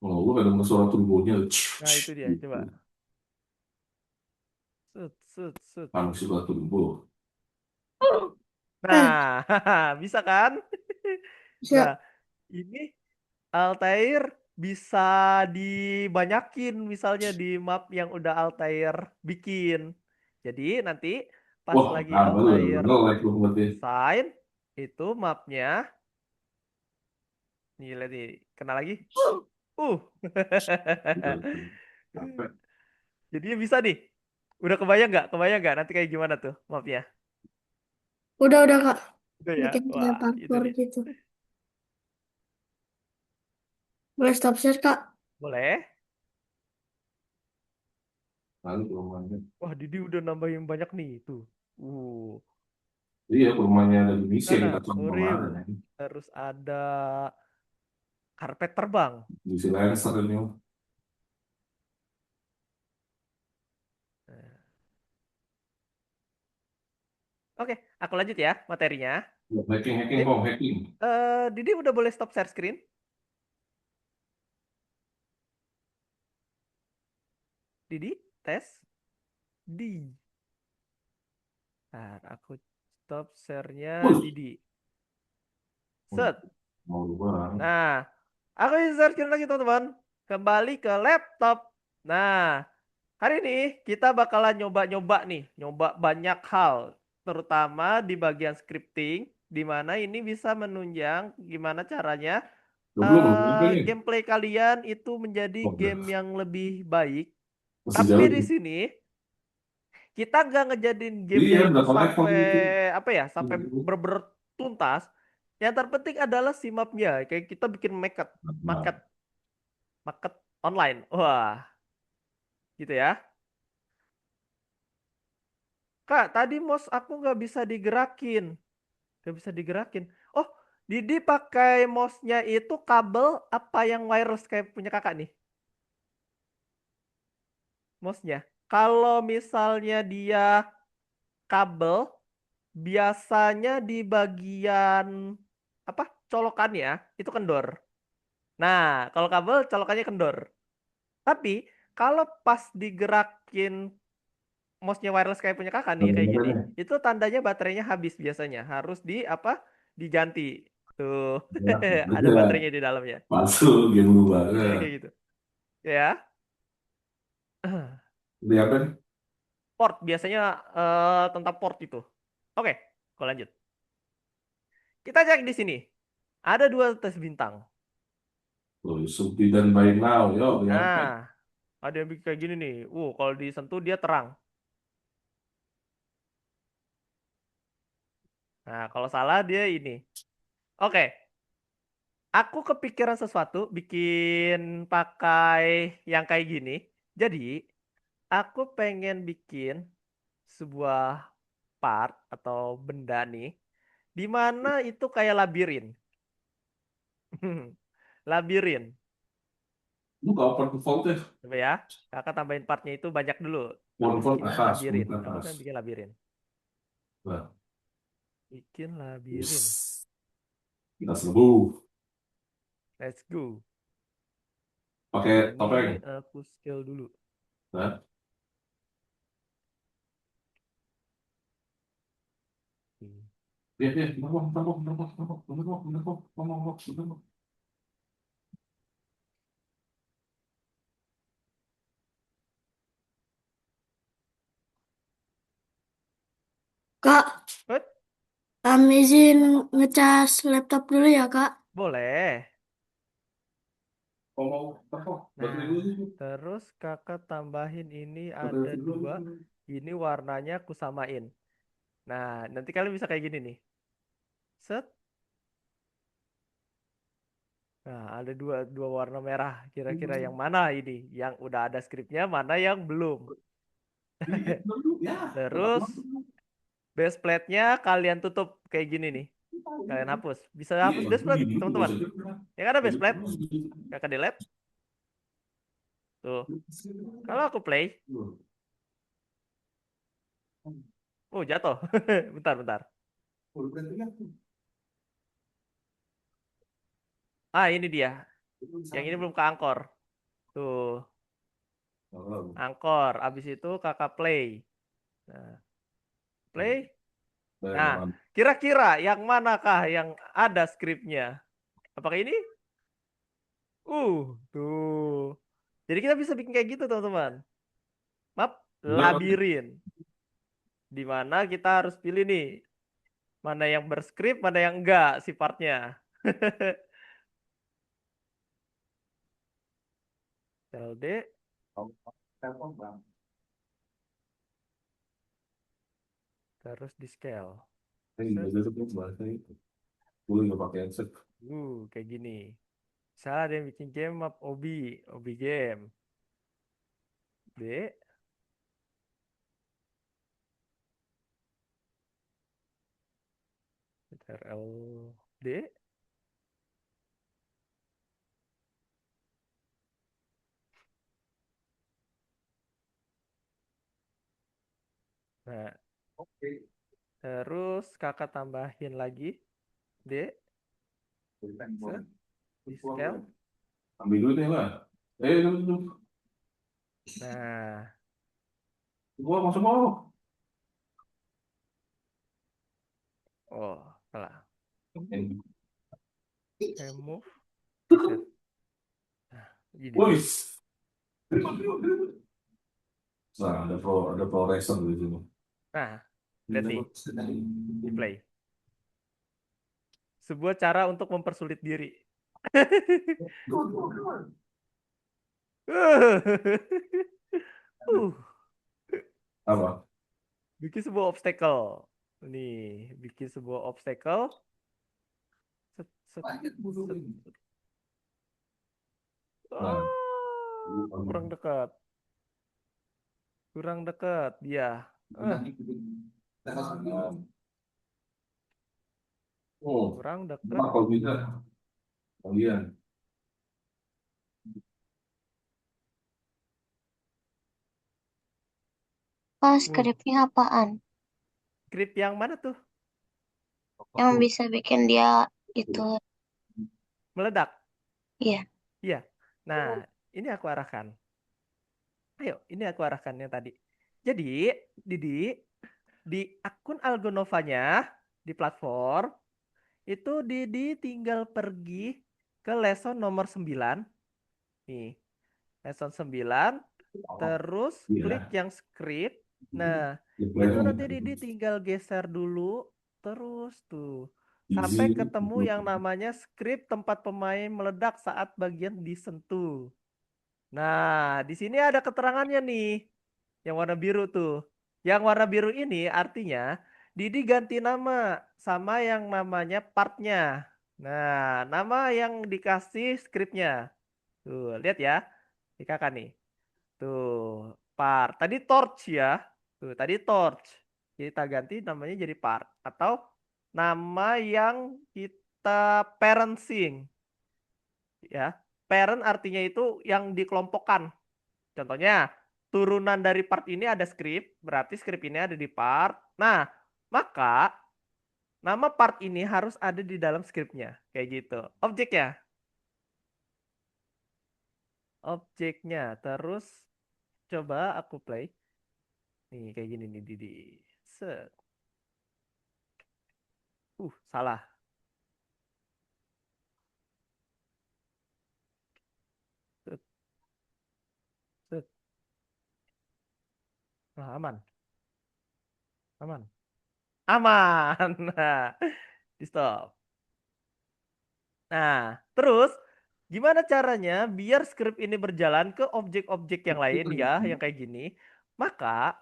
Oh, gue ada suara turbonya. Nah, itu dia. Gitu. Coba. Sut, sut, sut. Panas suara turbo. eh, Nah, bisa kan? Nah, bisa. ini Altair bisa dibanyakin misalnya di map yang udah Altair bikin. Jadi nanti pas Wah, lagi nah baru Altair nge-lag lu berarti. sign itu mapnya nih lihat nih kena lagi. Uh. Sampai. Jadi bisa nih. Udah kebayang nggak? Kebayang nggak nanti kayak gimana tuh mapnya? Udah, Kak. Udah ya. Bikin kayak Wah, itu parkour dia. gitu. Boleh stop share, Kak? Boleh. Lalu rumahnya. Wah, Didi udah nambahin banyak nih tuh. Uh. Iya, rumahnya dari Indonesia Mana? kita sama Oreo. kemarin. Terus ada karpet terbang. Di Lancer ini. Oke, aku lanjut ya materinya. Hacking, hacking, Dip, kok, hacking. Didi udah boleh stop share screen? Didi, tes. Di. Nah, aku stop share-nya Wih, Didi. Set. mau luar. Nah, aku share screen lagi teman-teman. Kembali ke laptop. Nah, hari ini kita bakalan nyoba-nyoba nih. Nyoba banyak hal. Terutama di bagian scripting. Di mana ini bisa menunjang gimana caranya Belum, belum ini. gameplay kalian itu menjadi Oh, game udah. yang lebih baik. Masih Tapi jauh. di sini kita nggak ngejadiin gamenya Iya, itu berapa level sampai gitu. apa ya, sampai bener-bener tuntas. Yang terpenting adalah si mapnya. Kayak kita bikin market, market, Nah, market online. Wah, gitu ya. Kak, tadi mouse aku nggak bisa digerakin, nggak bisa digerakin. Oh, Didi pakai mouse-nya itu kabel apa yang wireless kayak punya kakak nih? Mouse-nya. Kalau misalnya dia kabel, biasanya di bagian apa colokannya itu kendor. Nah, kalau kabel colokannya kendor. Tapi kalau pas digerakin mouse-nya wireless kayak punya kakak nih kayak gini, beneran ya. itu tandanya baterainya habis biasanya. Harus di apa? Diganti. Tuh, Ya, ada aja. baterainya di dalamnya. Masuk game lu Biasanya banget. kayak gitu. Ya. Udah apa nih? Port biasanya tentang port itu. Oke, aku lanjut. Kita cek di sini. Ada dua tes bintang. Tuh, Subdi dan By Now, yo, udah apa? Nah, ada yang bikin kayak gini nih. Kalau disentuh dia terang. Nah, kalau salah dia ini. Oke, aku kepikiran sesuatu bikin pakai yang kayak gini. Jadi, aku pengen bikin sebuah part atau benda nih, di mana itu kayak labirin. Labirin. Lu gak open default ya? Coba ya, kakak tambahin partnya itu banyak dulu. Aku Default bikin atas, labirin. default Aku atas. pengen bikin labirin. Nah, Bikin labirin. yes. Kita serbu. Let's go. Pakai topeng. Ini aku scale dulu. Nah, dia, ngomong. Kak, Hut, izin ngecas laptop dulu ya, Kak. boleh. Baterai Nah, dulu sih. terus kakak tambahin ini ada Baterai dua. dulu. Ini warnanya aku samain. Nah, nanti kalian bisa kayak gini nih. Set. Nah, ada dua warna merah. Kira-kira yang mana ini? Yang udah ada skripnya, mana yang belum? Iya, dulu ya. Terus Base plate-nya kalian tutup kayak gini nih. Kalian hapus. Bisa Iya, hapus base plate, teman-teman. Ya kan ada base plate. Kakak delete. Tuh. Kalau aku play, oh jatuh. Bentar, bentar. Ah, ini dia. Yang ini belum ke angkor. Tuh, angkor. Abis itu kakak play. Nah, play. Nah, kira-kira yang manakah yang ada skripnya? Apakah ini? Tuh. Jadi kita bisa bikin kayak gitu, teman-teman. Map labirin. Di mana kita harus pilih nih. Mana yang berskrip, mana yang enggak si partnya. CLD. Terus di scale. Kayak gini. Misalnya ada yang bikin game map Obi game. D. RLD. Nah, terus kakak tambahin lagi D. Set. Di scale. Ambil dulu deh, Pak. Dulu. Nah, Masuk mau. oh, salah. Remove. Set. Nah, gini. Wih. Nah, ada pro racer di sini. Nah, lihat nih, di play. Sebuah cara untuk mempersulit diri. Apa? Bikin sebuah obstacle. Nih, bikin sebuah obstacle. Set, set, set. Nah, Kurang dekat. Kurang dekat dia. Kurang dekat. kalau bisa kalian. Skripnya apaan? Skrip yang mana tuh? Yang bisa bikin dia itu, Meledak. iya. Iya. Nah, ini aku arahkan. Ayo, ini aku arahkan yang tadi. Jadi, Didi, di akun Algonovanya di platform itu Didi tinggal pergi ke lesson nomor 9. Nih, lesson 9, terus klik yang script. Nah, itu nanti Didi tinggal geser dulu, terus tuh sampai ketemu yang namanya script tempat pemain meledak saat bagian disentuh. Nah, di sini ada keterangannya nih, yang warna biru tuh. Yang warna biru ini artinya Didi ganti nama sama yang namanya partnya. Nah, nama yang dikasih skripnya. Tuh, lihat ya. Di kakak nih. Tuh, part. Tadi torch ya. Tuh, tadi torch. Jadi kita ganti namanya jadi part. Atau nama yang kita parenting. Ya. Parent artinya itu yang dikelompokkan. Contohnya, turunan dari part ini ada script, berarti script ini ada di part. Nah, maka nama part ini harus ada di dalam scriptnya. Kayak gitu. Objeknya. Objeknya. Terus coba aku play. Nih, kayak gini nih, Didi. Set. Salah. Set, set. Nah, aman. Aman. Aman. Nah, di stop. Nah, terus gimana caranya biar script ini berjalan ke objek-objek yang lain ya, yang kayak gini? Maka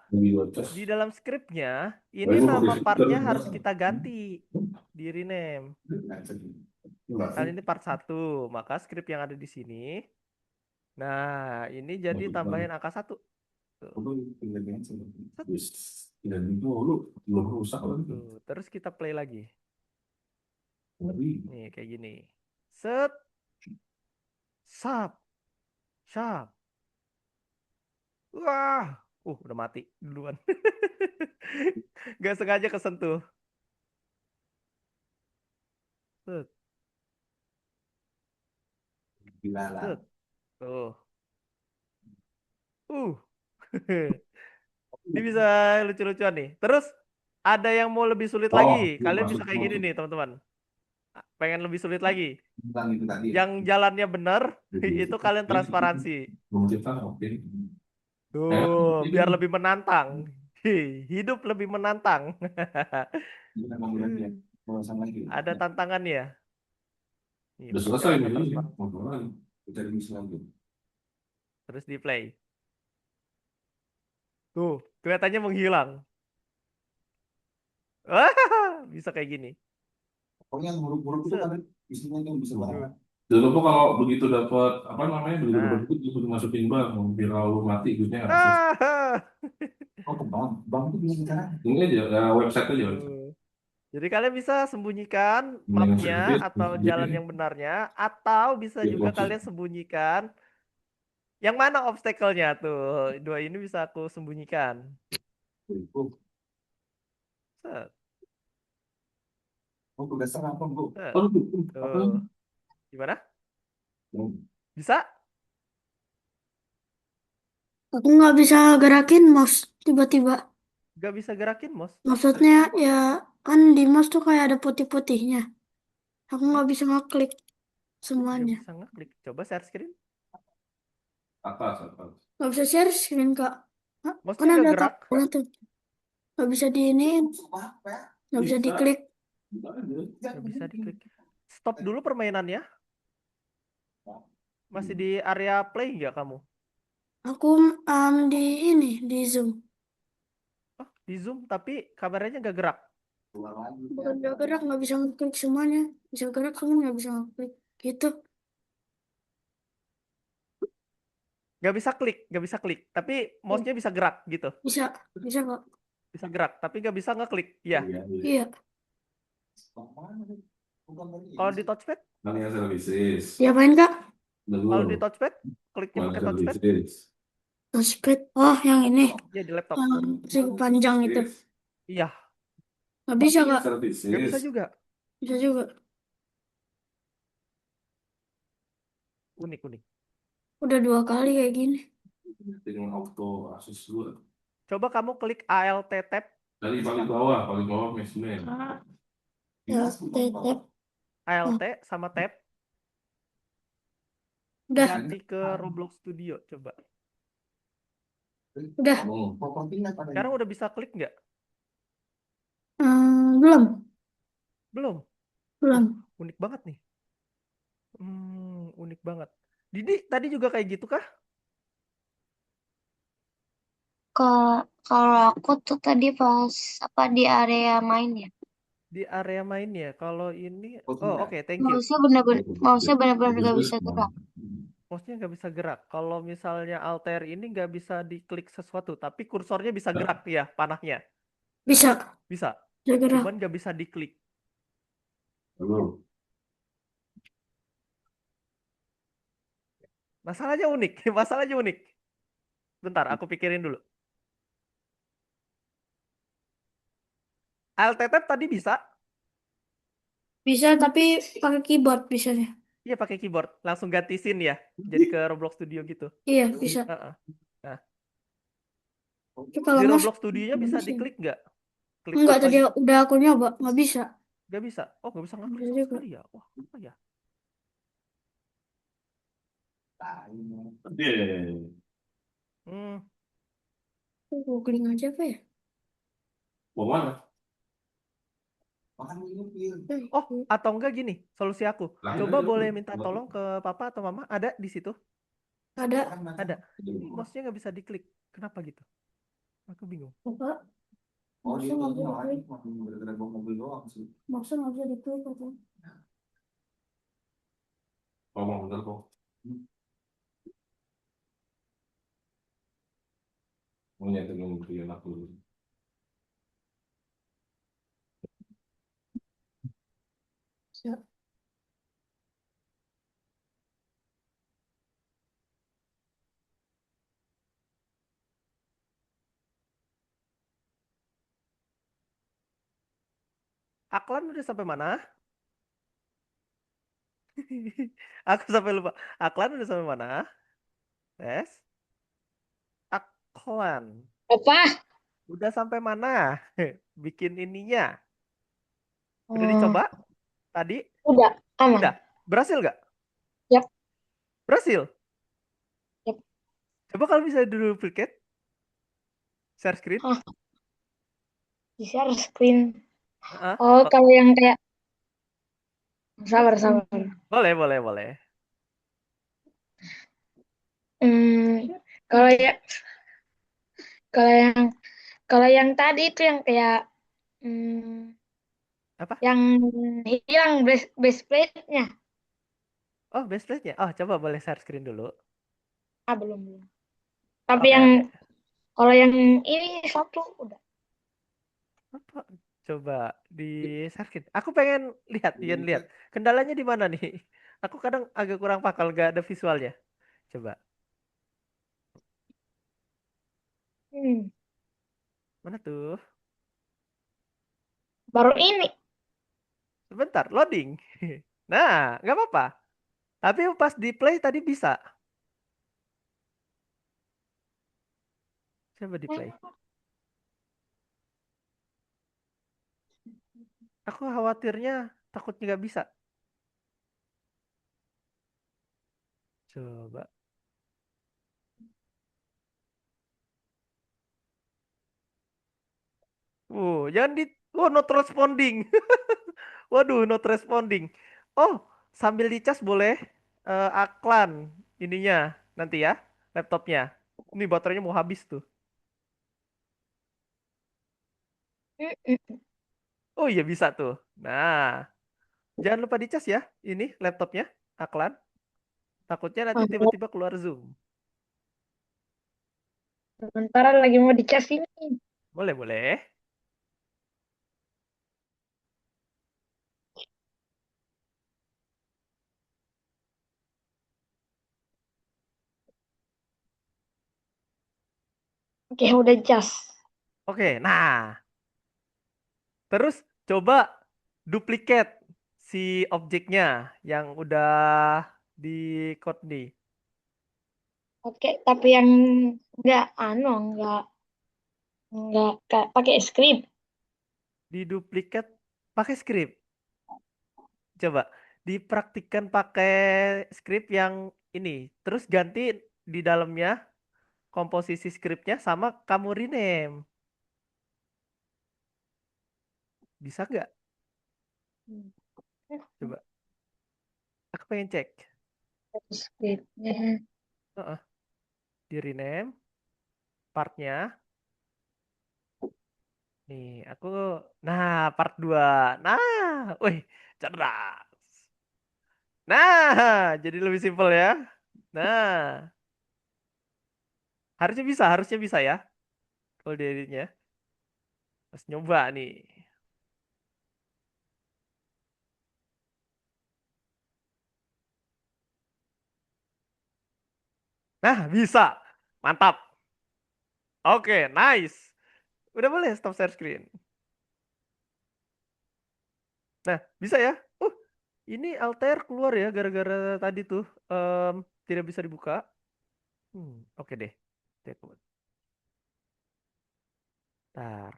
di dalam scriptnya ini nama partnya harus kita ganti di rename. Kali ini part 1, maka script yang ada di sini. Nah, ini jadi tambahin angka 1. Tuh. Dan itu lu belum rusak lagi. Tuh, terus kita play lagi. Ngeri. Nih kayak gini. Set, sap, sap. Wah, udah mati duluan. Gak sengaja kesentuh. Set, Gila lah. set. Tuh. Uh. Ini bisa lucu-lucuan nih. Terus ada yang mau lebih sulit Oh, lagi. itu Kalian bisa maksud kayak gini nih, teman-teman. Pengen lebih sulit lagi. tentang itu tadi. Yang jalannya benar, Jadi, itu kalian transparansi. menciptakan oke. Tuh, biar Ini lebih menantang. Hidup lebih menantang. kita ngomongin dia. Pembahasan lagi. Ada tantangannya. Nih, Udah selesai jalannya nih. transparan. Ngomongin. Kita cari misi lagi. Terus di play. Tuh, kelihatannya menghilang. Wah, bisa kayak gini. Pokoknya yang buruk-buruk itu Set. kan isinya yang bisa Tuh. banget. Dan lupa kalau begitu dapat apa namanya begitu dapat Nah. duit itu dimasukin bank, viral lu mati duitnya nggak bisa. Ah. Oh ke bank itu bisa cara. Ini aja website aja. Website. Tuh. Jadi kalian bisa sembunyikan Dengan mapnya service, atau jalan yang benarnya, atau bisa ya, juga maksud. kalian sembunyikan yang mana obstacle-nya tuh. Dua ini bisa aku sembunyikan. Oh, Set, oh udah serang apa bu? set. Oh, apa? Tuh. Gimana? Oh, Bisa? Aku nggak bisa gerakin mouse tiba-tiba. Gak bisa gerakin, Mos? Maksudnya ya kan di mouse tuh kayak ada putih-putihnya. Aku Hah? nggak bisa ngeklik Gak semuanya. bisa ngeklik. Coba share screen. atas atas. Nggak bisa share screen kak. Hah? Kan Mouse-nya ada gak gerak. tombolnya tuh. Nggak bisa diiniin. Nggak bisa Bisa. diklik. Bisa aja. Gak bisa diklik. Stop dulu permainannya. Masih di area play nggak kamu? Aku di ini di Zoom. Oh, di Zoom tapi kameranya gak gerak. Keluar lagi. Bukan nggak gerak, nggak bisa ngeklik semuanya. Bisa gerak, kamu nggak bisa ngeklik. Gitu. Gak bisa klik, gak bisa klik. Tapi mouse-nya bisa gerak gitu. Bisa, bisa kok. Bisa gerak, tapi gak bisa ngeklik. Ya. Iya, iya. Iya. Kalau di touchpad, Mana yang services? Diapain kak? kalau di touchpad, kliknya Mana pakai touchpad, services? Touchpad. Oh, yang ini. ya di laptop. Yang segi panjang itu. Iya, Nggak bisa kak. gak bisa Services. juga. Bisa juga. Unik, unik. Udah 2 kali kayak gini. Dengan auto akses dua. Coba kamu klik ALT tab, Dari paling bawah measurement. Ya, tetep. ALT sama tab, Udah, ganti ke Roblox Studio. Coba. udah. Oh. Sekarang udah bisa klik nggak? Belum, Belum. belum. Unik banget nih. Unik banget. Didi tadi juga kayak gitu kah? Kalau aku tuh tadi pas apa di area main ya. Di area mainnya. Kalau ini, oh oke, thank you. Mouse-nya benar-benar gak bisa gerak. Mouse-nya nggak bisa gerak. Kalau misalnya alter ini nggak bisa diklik sesuatu, tapi kursornya bisa gerak ya, panahnya. Bisa, Bisa. bisa gerak. Cuman nggak bisa diklik. Halo. Masalahnya unik. Masalahnya unik. Bentar, aku pikirin dulu. Alt tab tadi bisa? Bisa, tapi pakai keyboard bisanya. Iya pakai keyboard. Langsung ganti scene ya. Jadi ke Roblox Studio gitu. Iya, bisa. Heeh. Tapi kalau Di mouse Roblox Studio-nya nggak bisa bisa. diklik nggak? Klik Enggak, apa tadi gitu? udah aku nyoba, nggak bisa. Nggak bisa. Oh, nggak bisa ngeklik Bisa sama juga. sekali ya. Wah, apa ya? Yeah. Hmm. Googling aja apa ya? Mau mana? Oh, atau enggak gini, solusi aku. Coba boleh minta tolong ke papa atau mama? Ada di situ? Ada. Ada. Ini mouse-nya nggak bisa diklik. Kenapa gitu? Aku bingung. Apa? Oh, Mouse-nya nggak bisa diklik. gara-gara bawa mobil doang sih. Mouse-nya nggak bisa diklik. Apa? Ngomong bener kok. Mau nyetir mobil anak dulu. Aklan udah sampai mana? Aku sampai lupa. Aklan udah sampai mana? Tes. Aklan. Apa? Udah sampai mana? Bikin ininya. Udah Oh, dicoba tadi? udah Udah. aman. Berhasil nggak? Yap, Berhasil. yap. Coba kalau bisa duplicate, share screen. Hah, di share screen. Ah, Oh, oh, kalau yang kayak sabar, sabar. boleh, boleh, boleh. Hmm, kalau ya, kalau yang, kalau yang tadi itu yang kayak, hmm, Apa? yang hilang base plate-nya. Oh, best plate-nya. Oh, coba boleh share screen dulu. Ah, belum, belum. Tapi Oke, yang, oke. kalau yang ini satu udah. Apa? Coba di share screen. Aku pengen lihat, Ian lihat. Kendalanya di mana nih? Aku kadang agak kurang paham kalau nggak ada visualnya. Coba. Hmm, Mana tuh? baru ini. Sebentar, loading. Nah, nggak apa-apa. Tapi pas di play tadi bisa. Coba di play. Aku khawatirnya takutnya nggak bisa. Coba. Jangan di... Oh, not responding. Waduh, not responding. Oh, sambil dicas boleh aklan ininya nanti ya, laptopnya. Ini baterainya mau habis tuh. Hmm, hmm, hmm. Oh iya bisa tuh. Nah, jangan lupa dicas ya, ini laptopnya, aklan. Takutnya nanti Oh, tiba-tiba keluar Zoom. sementara lagi mau dicas ini. Boleh, boleh. Oke, udah cas. Oke, nah, terus coba duplikat si objeknya yang udah di code nih. Oke, tapi yang nggak nggak pakai script. Diduplikat pakai script. Coba dipraktikkan pakai script yang ini. Terus ganti di dalamnya komposisi scriptnya sama kamu rename. Bisa nggak? Hmm. Coba. Aku pengen cek. Scriptnya. Heeh, di rename partnya. Nih, aku. Nah, part 2. Nah, wih, cerdas. Nah, jadi lebih simpel ya. Nah, harusnya bisa ya. Kalau dieditnya. Harus nyoba nih. Nah, bisa. Mantap. Oke, nice. Udah boleh stop share screen. Nah, bisa ya. Ini Altair keluar ya gara-gara tadi tuh tidak bisa dibuka. Oke deh. Oke, bentar.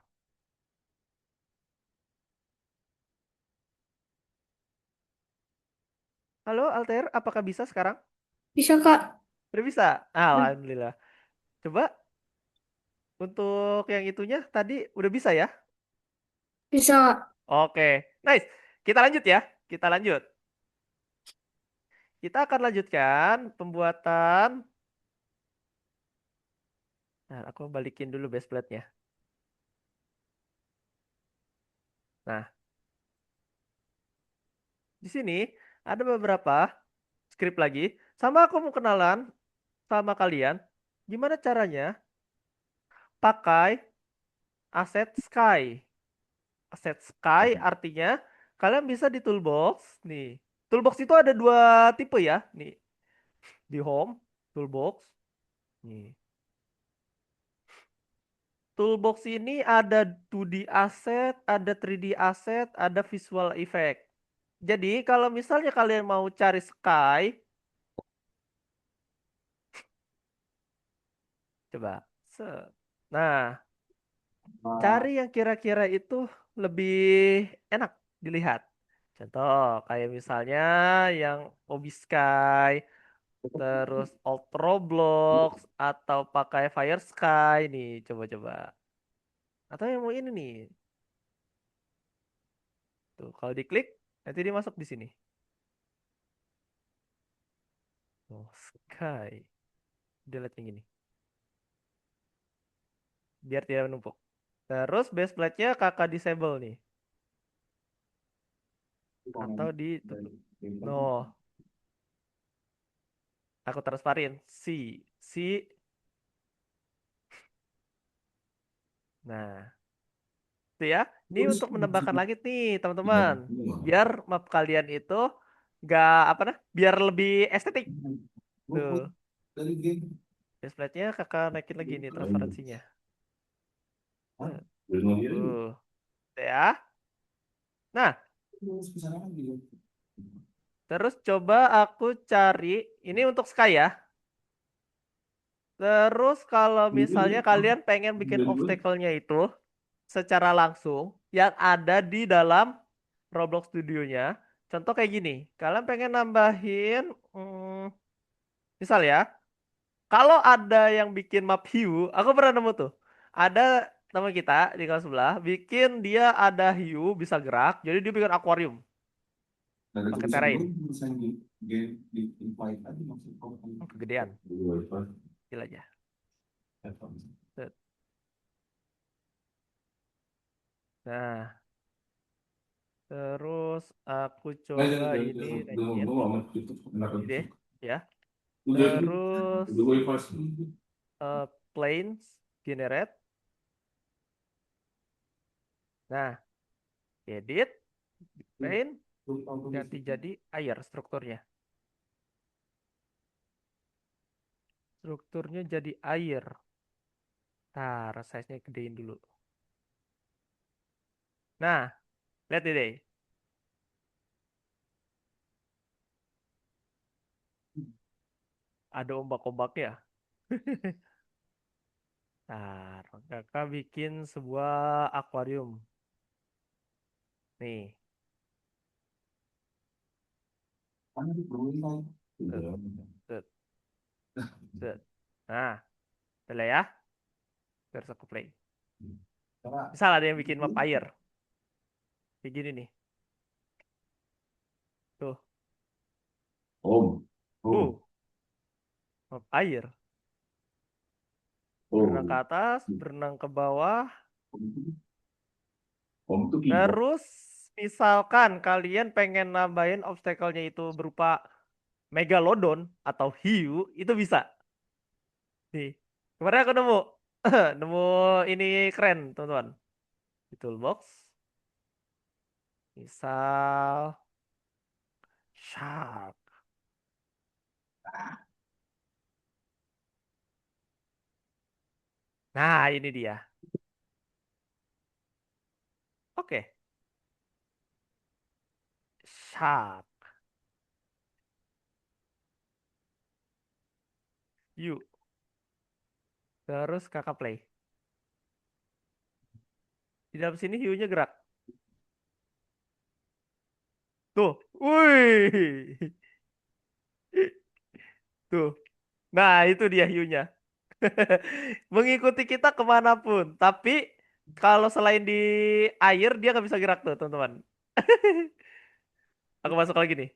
Halo Altair, apakah bisa sekarang? Bisa, Kak. Udah bisa. Alhamdulillah. Coba untuk yang itunya tadi udah bisa ya? Bisa, Kak. Oke, nice. Kita lanjut ya. Kita lanjut. Kita akan lanjutkan pembuatan. Nah, aku balikin dulu base plate-nya. Nah, di sini ada beberapa script lagi. Sama aku mau kenalan sama kalian. Gimana caranya pakai aset Sky? Aset Sky artinya kalian bisa di toolbox. Nih, toolbox itu ada dua tipe ya. Nih, di home, toolbox. Nih. Toolbox ini ada 2D asset, ada 3D asset, ada visual effect. Jadi kalau misalnya kalian mau cari sky, coba. Nah, cari yang kira-kira itu lebih enak dilihat. Contoh kayak misalnya yang Obi Sky, terus Old Roblox, atau pakai Fire Sky nih, coba-coba. Atau yang mau ini nih. Tuh, kalau diklik nanti dia masuk di sini. Oh, Sky. Dia lihat yang gini. Biar tidak menumpuk. Terus base plate-nya kakak disable nih. Atau ditutup. No, aku transparin. Si. Nah, itu ya. Ini untuk menambahkan langit nih, teman-teman. Biar map kalian itu nggak apa nah, biar lebih estetik. Tuh, base plate-nya kakak naikin lagi nih transparansinya. Tuh, ya. Nah, terus coba aku cari ini untuk Sky ya. Terus kalau misalnya kalian pengen bikin obstacle-nya itu secara langsung yang ada di dalam Roblox Studio-nya. Contoh kayak gini. Kalian pengen nambahin misal ya, kalau ada yang bikin map hiu, aku pernah nemu tuh. Ada teman kita di kelas sebelah bikin dia ada hiu bisa gerak, jadi dia bikin akuarium pakai terrain. Kegedean, gila aja. Set. Nah, terus aku coba ini naikin ini deh, ya. Terus planes generate. Nah, edit, paint, ganti jadi air strukturnya. Strukturnya jadi air. Ntar size-nya gedein dulu. Nah, lihat ini deh. Ada ombak-ombaknya. Ntar, kakak bikin sebuah akuarium. Nih. Set, set, set. Nah, boleh ya. Terus aku play. Misal ada yang bikin map air. Kayak gini nih. Tuh. Map air. Berenang ke atas, berenang ke bawah. Terus misalkan kalian pengen nambahin obstacle-nya itu berupa megalodon atau hiu, itu bisa. Nih, kemarin aku nemu nemu ini keren, teman-teman. Di toolbox. Misal shark. Nah, ini dia. Oke, shark. Yuk. Terus kakak play. Di dalam sini hiunya gerak. Tuh. Wih. Tuh. Nah, itu dia hiunya. Mengikuti kita kemanapun. Tapi kalau selain di air dia nggak bisa gerak tuh teman-teman. Aku masuk lagi nih.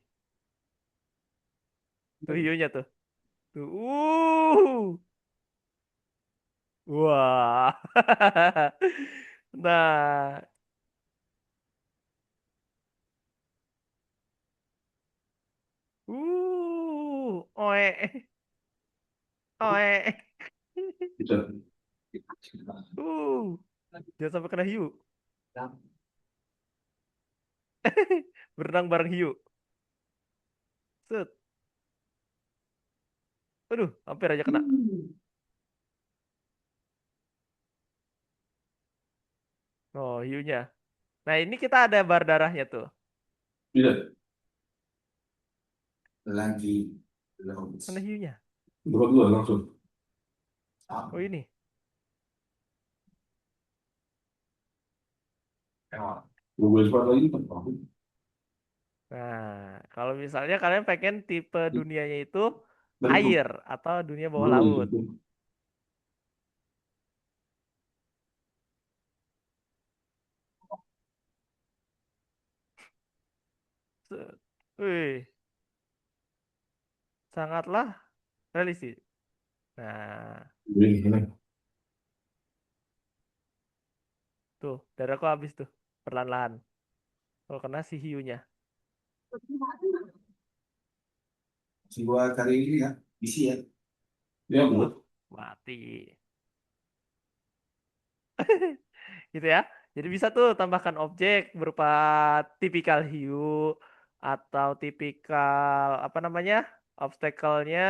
Tuh hiunya tuh. Tuh. Wah. Nah. Oe. Oe. Uh. Jangan sampai kena hiu. Berenang bareng hiu. Set. Aduh, hampir aja kena. Oh, hiunya. Nah, ini kita ada bar darahnya tuh. Tidak. Lagi. Mana hiunya? Dua langsung. Oh, ini. Google Smart lagi. Nah, kalau misalnya kalian pengen tipe dunianya itu Bentuk. air atau dunia bawah Belum laut. itu. Wih, sangatlah realistis. Nah, Ini. tuh, darahku habis tuh, perlahan-lahan. Kalau kena si hiunya. Buat kali ini ya, isi ya. Ya, Bu. Mati. Gitu ya. Jadi bisa tuh tambahkan objek berupa tipikal hiu atau tipikal apa namanya? Obstacle-nya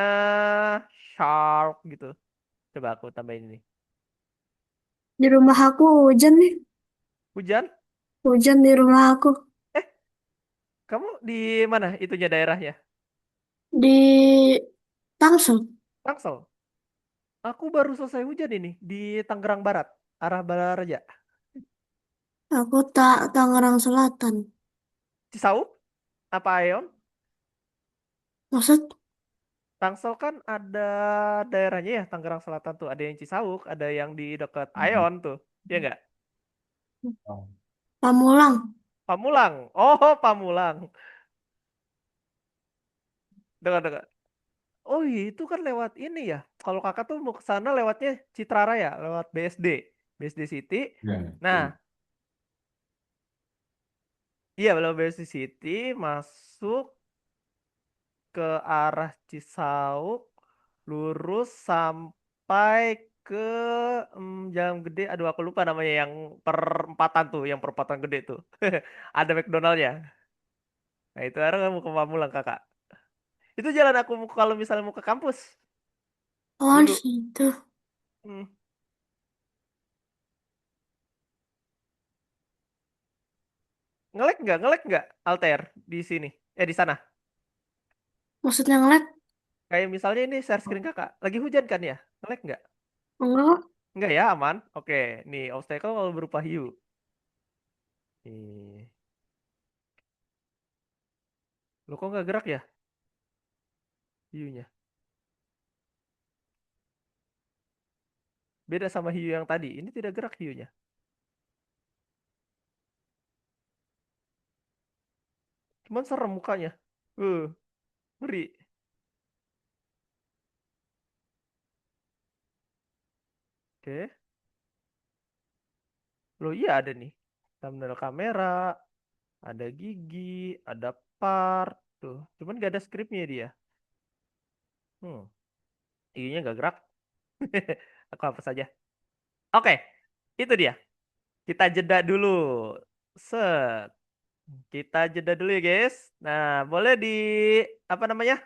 shark gitu. Coba aku tambahin ini. Di rumah aku hujan nih. Hujan? Hujan di rumah aku. Eh, kamu di mana itunya daerahnya? Di Tangsel. Tangsel. Aku baru selesai hujan ini di Tangerang Barat, arah Balaraja. Aku tak Tangerang Selatan. Cisauk? Apa Aeon? Maksud? Tangsel kan ada daerahnya ya, Tangerang Selatan tuh. Ada yang Cisauk, ada yang di dekat Aeon tuh. Ya nggak? Pamulang. Pamulang. Oh, Pamulang. Dekat-dekat. Oh iya, itu kan lewat ini ya. Kalau kakak tuh mau ke sana lewatnya Citra Raya, lewat BSD. BSD City. Ya. Nah, iya lewat BSD City, masuk ke arah Cisauk, lurus sampai ke Jalan Gede. Aduh, aku lupa namanya yang perempatan tuh, yang perempatan gede tuh. Ada McDonald-nya. Nah, itu arah kamu ke Pamulang, kakak. Itu jalan aku kalau misalnya mau ke kampus Oh, di dulu. situ. Hmm. Ngelek nggak Alter di sini? Di sana. Maksudnya ngelag? Kayak misalnya ini share screen kakak. Lagi hujan kan ya? Ngelek nggak? Enggak kok. Nggak ya, aman. Oke, nih obstacle kalau berupa hiu. Nih. Lo kok nggak gerak ya hiunya? Beda sama hiu yang tadi. Ini tidak gerak hiunya. Cuman serem mukanya. Ngeri. Oke. Loh iya ada nih. Thumbnail kamera, ada gigi, ada part. Tuh. Cuman gak ada skripnya dia. Hmm. Hiunya nggak gerak. Aku hapus saja. Oke. Itu dia. Kita jeda dulu. Set. Kita jeda dulu ya guys. Nah, boleh di apa namanya?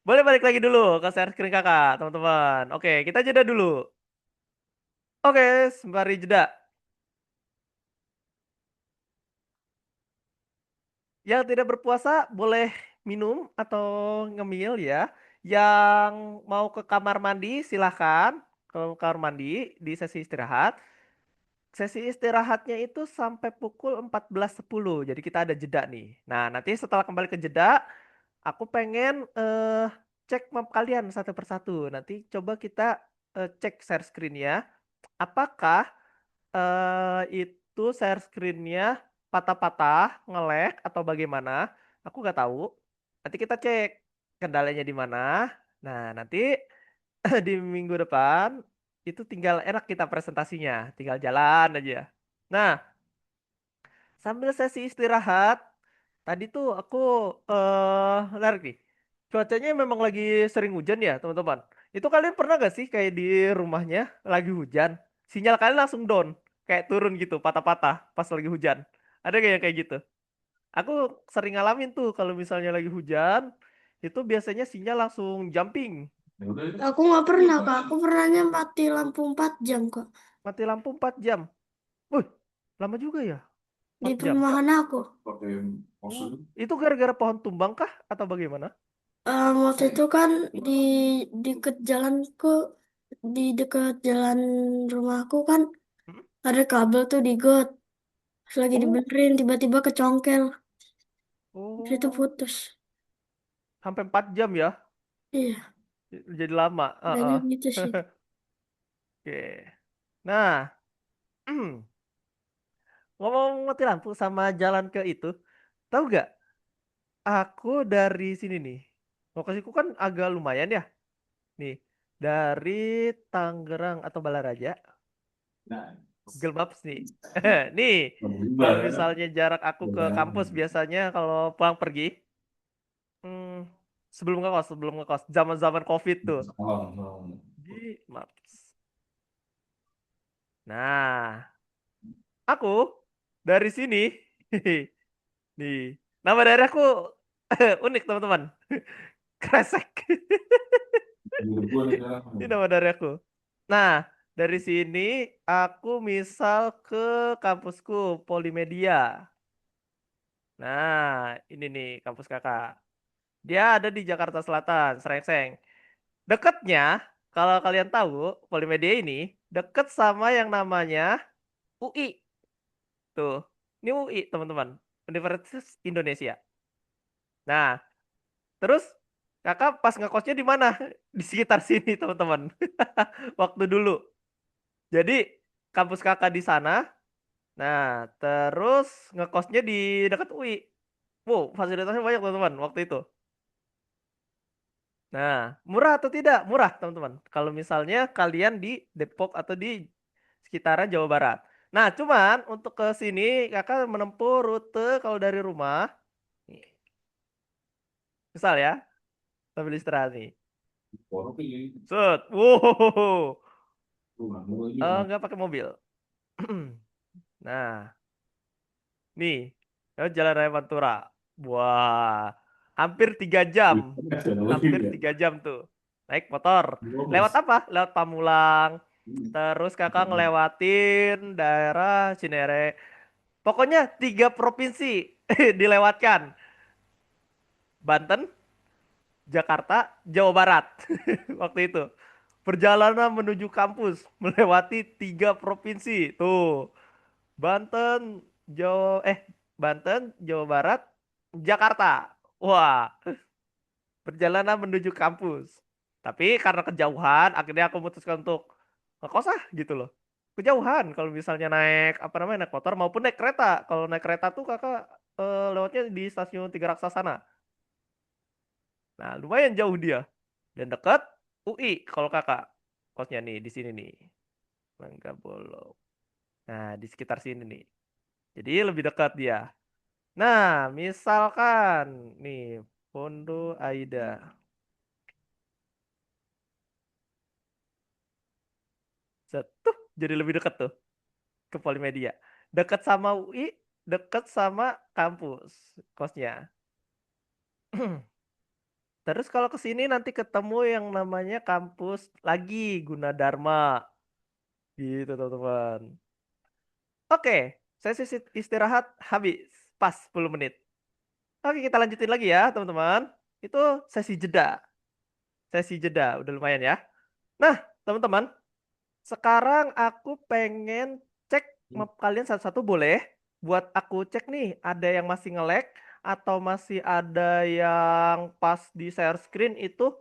Boleh balik lagi dulu ke share screen kakak, teman-teman. Oke, kita jeda dulu. Oke, sembari jeda. Yang tidak berpuasa boleh minum atau ngemil ya. Yang mau ke kamar mandi silahkan ke kamar mandi di sesi istirahat. Sesi istirahatnya itu sampai pukul 14.10. Jadi kita ada jeda nih. Nah, nanti setelah kembali ke jeda, aku pengen cek map kalian satu persatu. Nanti coba kita cek share screen-nya. Apakah itu share screen-nya patah-patah, nge-lag atau bagaimana? Aku nggak tahu. Nanti kita cek kendalanya di mana. Nah, nanti di minggu depan itu tinggal enak kita presentasinya, tinggal jalan aja. Nah, sambil sesi istirahat, tadi tuh aku lihat nih. Cuacanya memang lagi sering hujan ya, teman-teman. Itu kalian pernah gak sih kayak di rumahnya lagi hujan, sinyal kalian langsung down, kayak turun gitu, patah-patah pas lagi hujan. Ada gak yang kayak gitu? Aku sering ngalamin tuh kalau misalnya lagi hujan, itu biasanya sinyal langsung jumping, Ya udah itu. Aku nggak pernah, Kak. Aku pernahnya mati lampu 4 jam, kok. mati lampu 4 jam. Lama juga ya? di 4 jam. perumahan aku. Pakai mouse Oh, itu gara-gara pohon tumbang kah atau bagaimana? Waktu itu kan di dekat jalanku, di dekat jalan rumahku kan Hmm? ada kabel tuh di got. Pas lagi Oh, dibenerin tiba-tiba kecongkel. Terus itu oh, putus. sampai 4 jam ya? Iya, Jadi lama. adanya gitu sih. Oke. Nah, ngomong mati lampu sama jalan ke itu, tahu gak? Aku dari sini nih, lokasiku kan agak lumayan ya. Nih, dari Tangerang atau Balaraja, Nah, Google Maps nih. Nih, berubah kalau kan? misalnya jarak aku ke Berubah. kampus biasanya kalau pulang pergi, hmm, sebelum ngekos, zaman-zaman COVID tuh. Oh, Di Maps. Nah, aku dari sini, nih, nama daerahku unik teman-teman. Kresek. berubah nih sekarang. Ini nama daerahku. Nah, dari sini aku misal ke kampusku Polimedia. Nah, ini nih kampus kakak. Dia ada di Jakarta Selatan, Serengseng. Dekatnya, kalau kalian tahu, Polimedia ini deket sama yang namanya UI. Tuh, ini UI teman-teman. Universitas Indonesia. Nah, terus kakak pas ngekosnya di mana? Di sekitar sini teman-teman. Waktu dulu. Jadi kampus kakak di sana. Nah, terus ngekosnya di dekat UI. Wow, fasilitasnya banyak teman-teman waktu itu. Nah, murah atau tidak? Murah teman-teman. Kalau misalnya kalian di Depok atau di sekitaran Jawa Barat. Nah, cuman untuk ke sini kakak menempuh rute kalau dari rumah. Nih, misal ya, sambil istirahat nih. Orang ini Set, wow, rumah lagi. nggak pakai mobil. Nah, nih, Jalan Raya Pantura. Wah, hampir 3 jam. Hampir 3 jam tuh. Naik motor. Lewat apa? Lewat Pamulang. Terus kakak ngelewatin daerah Cinere. Pokoknya 3 provinsi dilewatkan. Banten, Jakarta, Jawa Barat. Waktu itu. Perjalanan menuju kampus melewati 3 provinsi. Tuh. Banten, Banten, Jawa Barat, Jakarta. Wah, perjalanan menuju kampus. Tapi karena kejauhan, akhirnya aku memutuskan untuk ngekos gitu loh. Kejauhan kalau misalnya naik apa namanya naik motor maupun naik kereta. Kalau naik kereta tuh kakak lewatnya di stasiun Tiga Raksa sana. Nah, lumayan jauh dia. Dan dekat UI kalau kakak. Kosnya nih di sini nih. Mangga Bolong. Nah, di sekitar sini nih. Jadi lebih dekat dia. Nah, misalkan nih Pondo Aida. Set, tuh jadi lebih dekat tuh ke Polimedia. Dekat sama UI, dekat sama kampus kosnya. Terus kalau ke sini nanti ketemu yang namanya kampus lagi Gunadarma gitu teman-teman. Oke, sesi istirahat habis pas 10 menit. Oke, kita lanjutin lagi ya teman-teman. Itu sesi jeda. Sesi jeda udah lumayan ya. Nah, teman-teman, sekarang aku pengen cek map kalian satu-satu boleh? Buat aku cek nih, ada yang masih nge-lag atau masih ada yang pas di share screen itu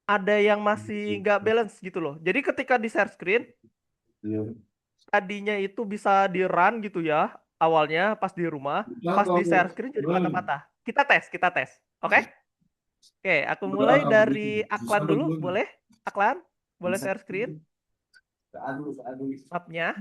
ada yang masih nggak balance gitu loh. Jadi ketika di share screen, tadinya itu bisa di run gitu ya, awalnya pas di rumah, pas di share screen jadi patah-patah. Kita tes. Oke? Oke, aku mulai dari Aklan dulu, boleh? Aklan, boleh share screen mapnya?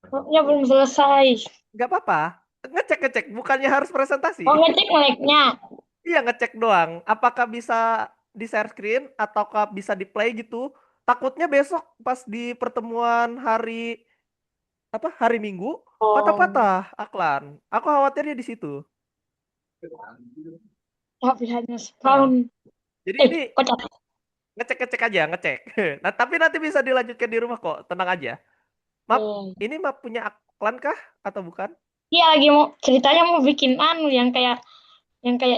Mapnya belum selesai. Nggak apa-apa. Ngecek, bukannya harus presentasi. Oh, ngecek like-nya. Iya, ngecek doang. Apakah bisa di share screen ataukah bisa di play gitu? Takutnya besok pas di pertemuan hari Minggu Oh, patah-patah Aklan. Aku khawatirnya di situ. tapi hanya Heeh. spawn. Jadi ini Kocak. ngecek aja, ngecek. Nah, tapi nanti bisa dilanjutkan di rumah kok, tenang aja. Map Oh, ini map punya klan kah atau bukan? Iya lagi mau ceritanya mau bikin anu yang kayak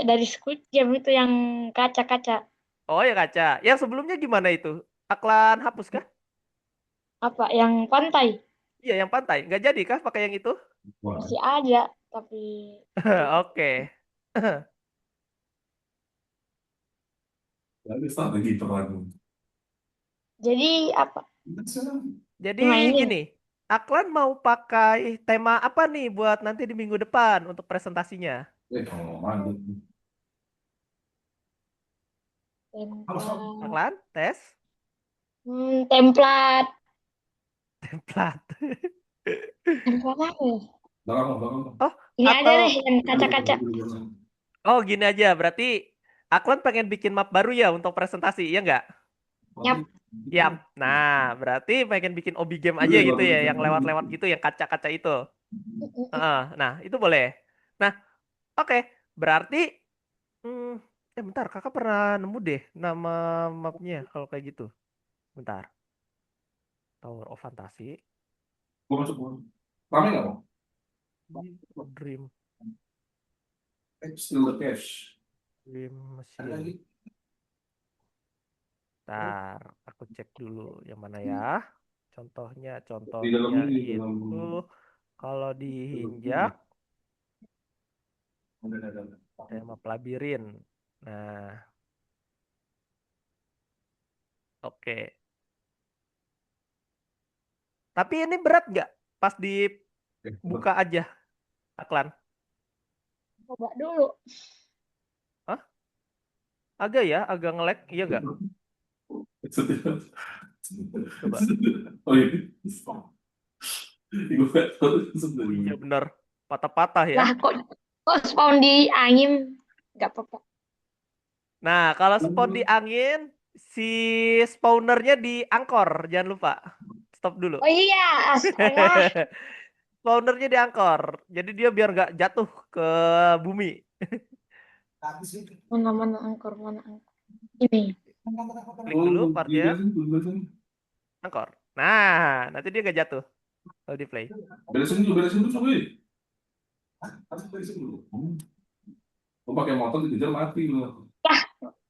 dari Squid Game itu yang kaca-kaca Oh ya kaca. Yang sebelumnya gimana itu? Aklan hapus kah? apa yang pantai Iya yang pantai. Nggak jadi kah pakai yang itu? Wah, masih ada tapi Oke. ada strategi perang. jadi apa Jadi dimainin gini, Aklan mau pakai tema apa nih buat nanti di minggu depan untuk presentasinya? Kalau mandi. template Aklan, tes, template templat. template apa ya? Belakang, belakang. Oh, Ini aja atau deh yang kaca-kaca oh gini aja, berarti Aklan pengen bikin map baru ya untuk presentasi, ya nggak? Yap. Yap. Nah, berarti pengen bikin obi game aja gitu ya, yang lewat-lewat gitu, yang kaca-kaca itu. Heeh, nah, itu boleh. Nah, oke. Berarti, hmm, bentar, kakak pernah nemu deh nama mapnya kalau kayak gitu. Bentar, Tower of Fantasy, Gua masuk, gua. Rame nggak mau? Dream, Still the cash. Dream Ada Machine. lagi. Ntar, aku cek dulu yang mana ya. Contohnya, Di dalam contohnya ini, dalam. itu kalau diinjak Ada. map labirin. Nah, oke. Tapi ini berat nggak? Pas dibuka aja, Aklan. coba dulu Hah? Agak ya, agak nge-lag, iya nggak? Coba. Oh iya. Gue nggak tahu Oh iya sebenarnya. bener, patah-patah ya. lah kok spawn di angin nggak apa-apa Nah, kalau spawn di angin, si spawnernya di angkor, jangan lupa. Stop dulu. oh iya astaga Spawnernya di angkor, jadi dia biar nggak jatuh ke bumi. mana ini Klik dulu Oh, partnya, beresin. angkor. Nah, nanti dia nggak jatuh kalau di play. Beresin dulu, coba. Harus beresin dulu. Lu pakai motor dikejar mati lu. lah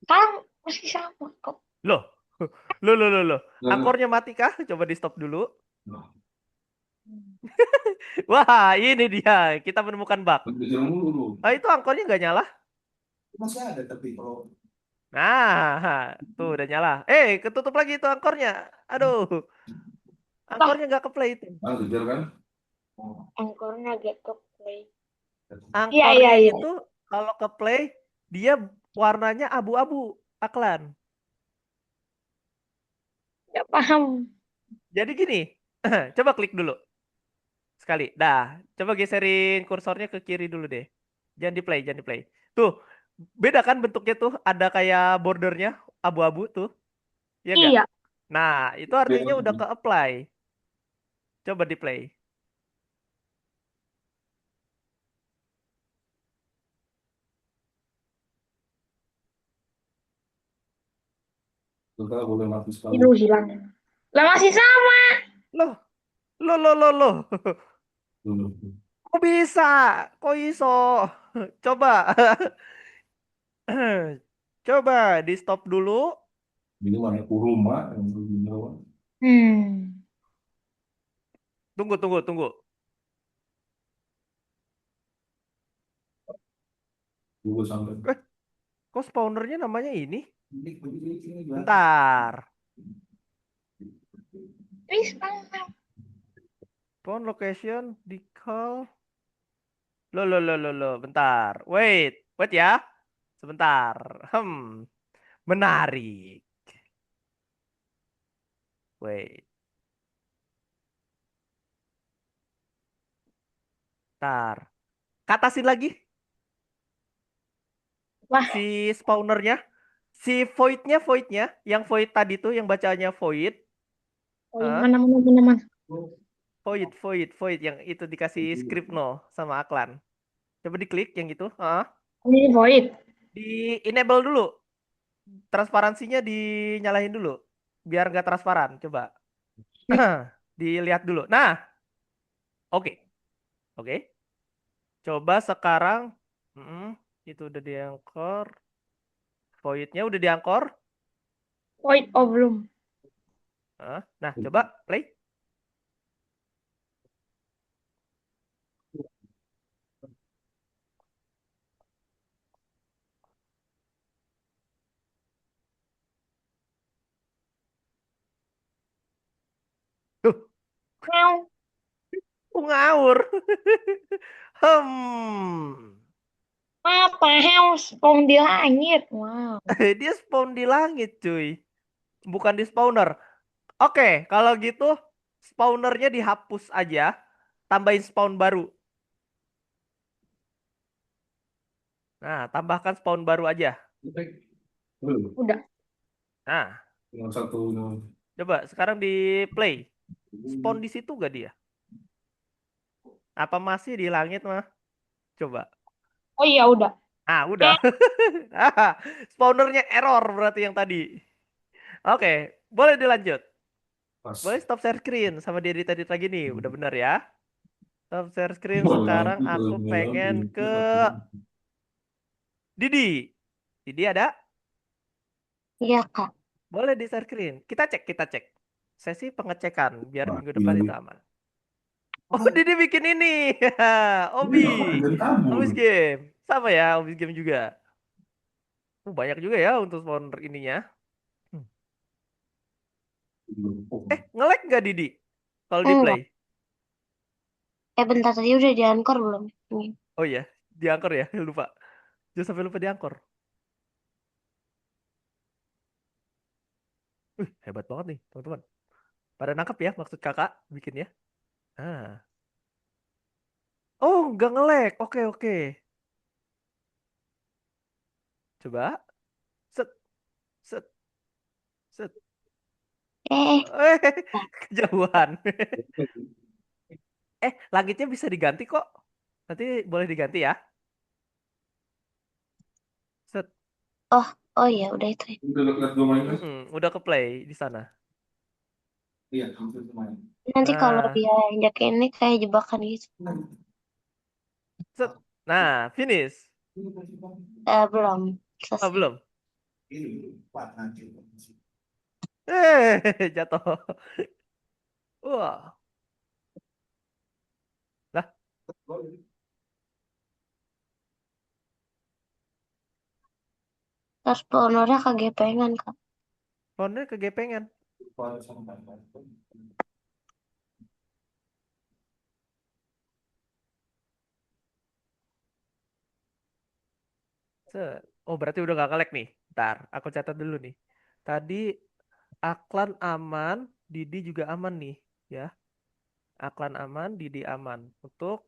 sekarang masih sama kok Loh, loh. Nah, Angkornya mati kah? Coba di stop dulu. nah, Wah, ini dia. Kita menemukan bug. dikejar mulu lu. Ah, itu angkornya nggak nyala. Masih ada tapi kalau Nah, tuh udah nyala. Ketutup lagi itu angkornya. Aduh, wah angkornya nggak ke play itu. kejar kan? angkornya agak ke play iya Angkornya iya itu kalau ke play dia warnanya abu-abu, Aklan. nggak paham Jadi gini, coba klik dulu sekali. Dah, coba geserin kursornya ke kiri dulu deh. Jangan di play. Tuh, beda kan bentuknya tuh, ada kayak bordernya abu-abu tuh, ya enggak? iya Nah, itu artinya udah ke apply. Coba di play. Kita boleh mati sekali. itu hilang lah masih sama Loh, loh. Dulu. Kok bisa? Kok iso? Coba. Coba di stop dulu. Ini mana kuruma yang lebih bawah. hmm Tunggu. Dulu sampai. Eh, kok spawnernya namanya ini? Ini Bentar. wis paham Spawn location di call. Loh. Bentar. Wait ya. Sebentar. Menarik. Wait. Bentar. Katasin lagi wah si spawnernya. Si voidnya, yang void tadi tuh, yang bacanya void. oh yang Hah? mana Void, yang itu dikasih script no sama Aklan. Coba diklik yang itu. Hah? ini void Di enable dulu. Transparansinya dinyalain dulu. Biar nggak transparan. Coba. Dilihat dulu. Nah, oke. Oke. Coba sekarang. Itu udah diangkor. Voidnya udah diangkor. Void, oh belum. Nah, coba play. Tuh, Meow. ngawur. Hmm. Apa hell? Spawn di langit. Wow. Dia spawn di langit, cuy. Bukan di spawner. Oke, kalau gitu spawnernya dihapus aja, tambahin spawn baru. Nah, tambahkan spawn baru aja. Belum. Udah. Nah, Yang satu coba sekarang di play. Spawn di situ gak dia? Apa masih di langit mah? Coba. Oh iya udah. Udah. Spawnernya error berarti yang tadi. Oke, boleh dilanjut. pas. Boleh stop share screen sama dia tadi lagi nih. Udah bener ya. Stop share screen Oh, sekarang lampu aku terus pengen lampu. ke Didi. Didi ada? Iya, Kak. Boleh di share screen. Kita cek, kita cek. Sesi pengecekan biar Wah, minggu depan gila. itu aman. Oh, Didi bikin ini. Ini Obi. ngapain jadi kabur? Obis game. Sama ya, Obis game juga. Banyak juga ya untuk spawner ininya. Hmm. Nge-lag nggak Didi? Kalau di play? Enggak. Bentar tadi udah diankor belum? Ini. Oh iya, diangkor ya. Lupa. Jangan sampai lupa diangkor. Hebat banget nih, teman-teman. Pada nangkep ya maksud kakak bikinnya. Ah. Oh, nggak nge-lag. Oke, oke. Coba. Set, set, set. Eh, nah, Kejauhan. Langitnya bisa diganti kok. Nanti boleh diganti ya. Set. oh, oh iya udah itu ya. Udah lihat gue main kan? Udah ke play di sana. Iya, hampir main. Nanti kalau Nah, dia injak ini kayak jebakan gitu. set. Nah, finish. Belum Oh, selesai. belum. Ini Pak Najib. Jatuh. Wah. Lah, Terus peonornya kegepengan, Kak. fontnya kegepengan. Set. Oh, berarti udah gak nge-lag nih. Ntar, aku catat dulu nih. Tadi Aklan aman, Didi juga aman nih, ya. Aklan aman, Didi aman. Untuk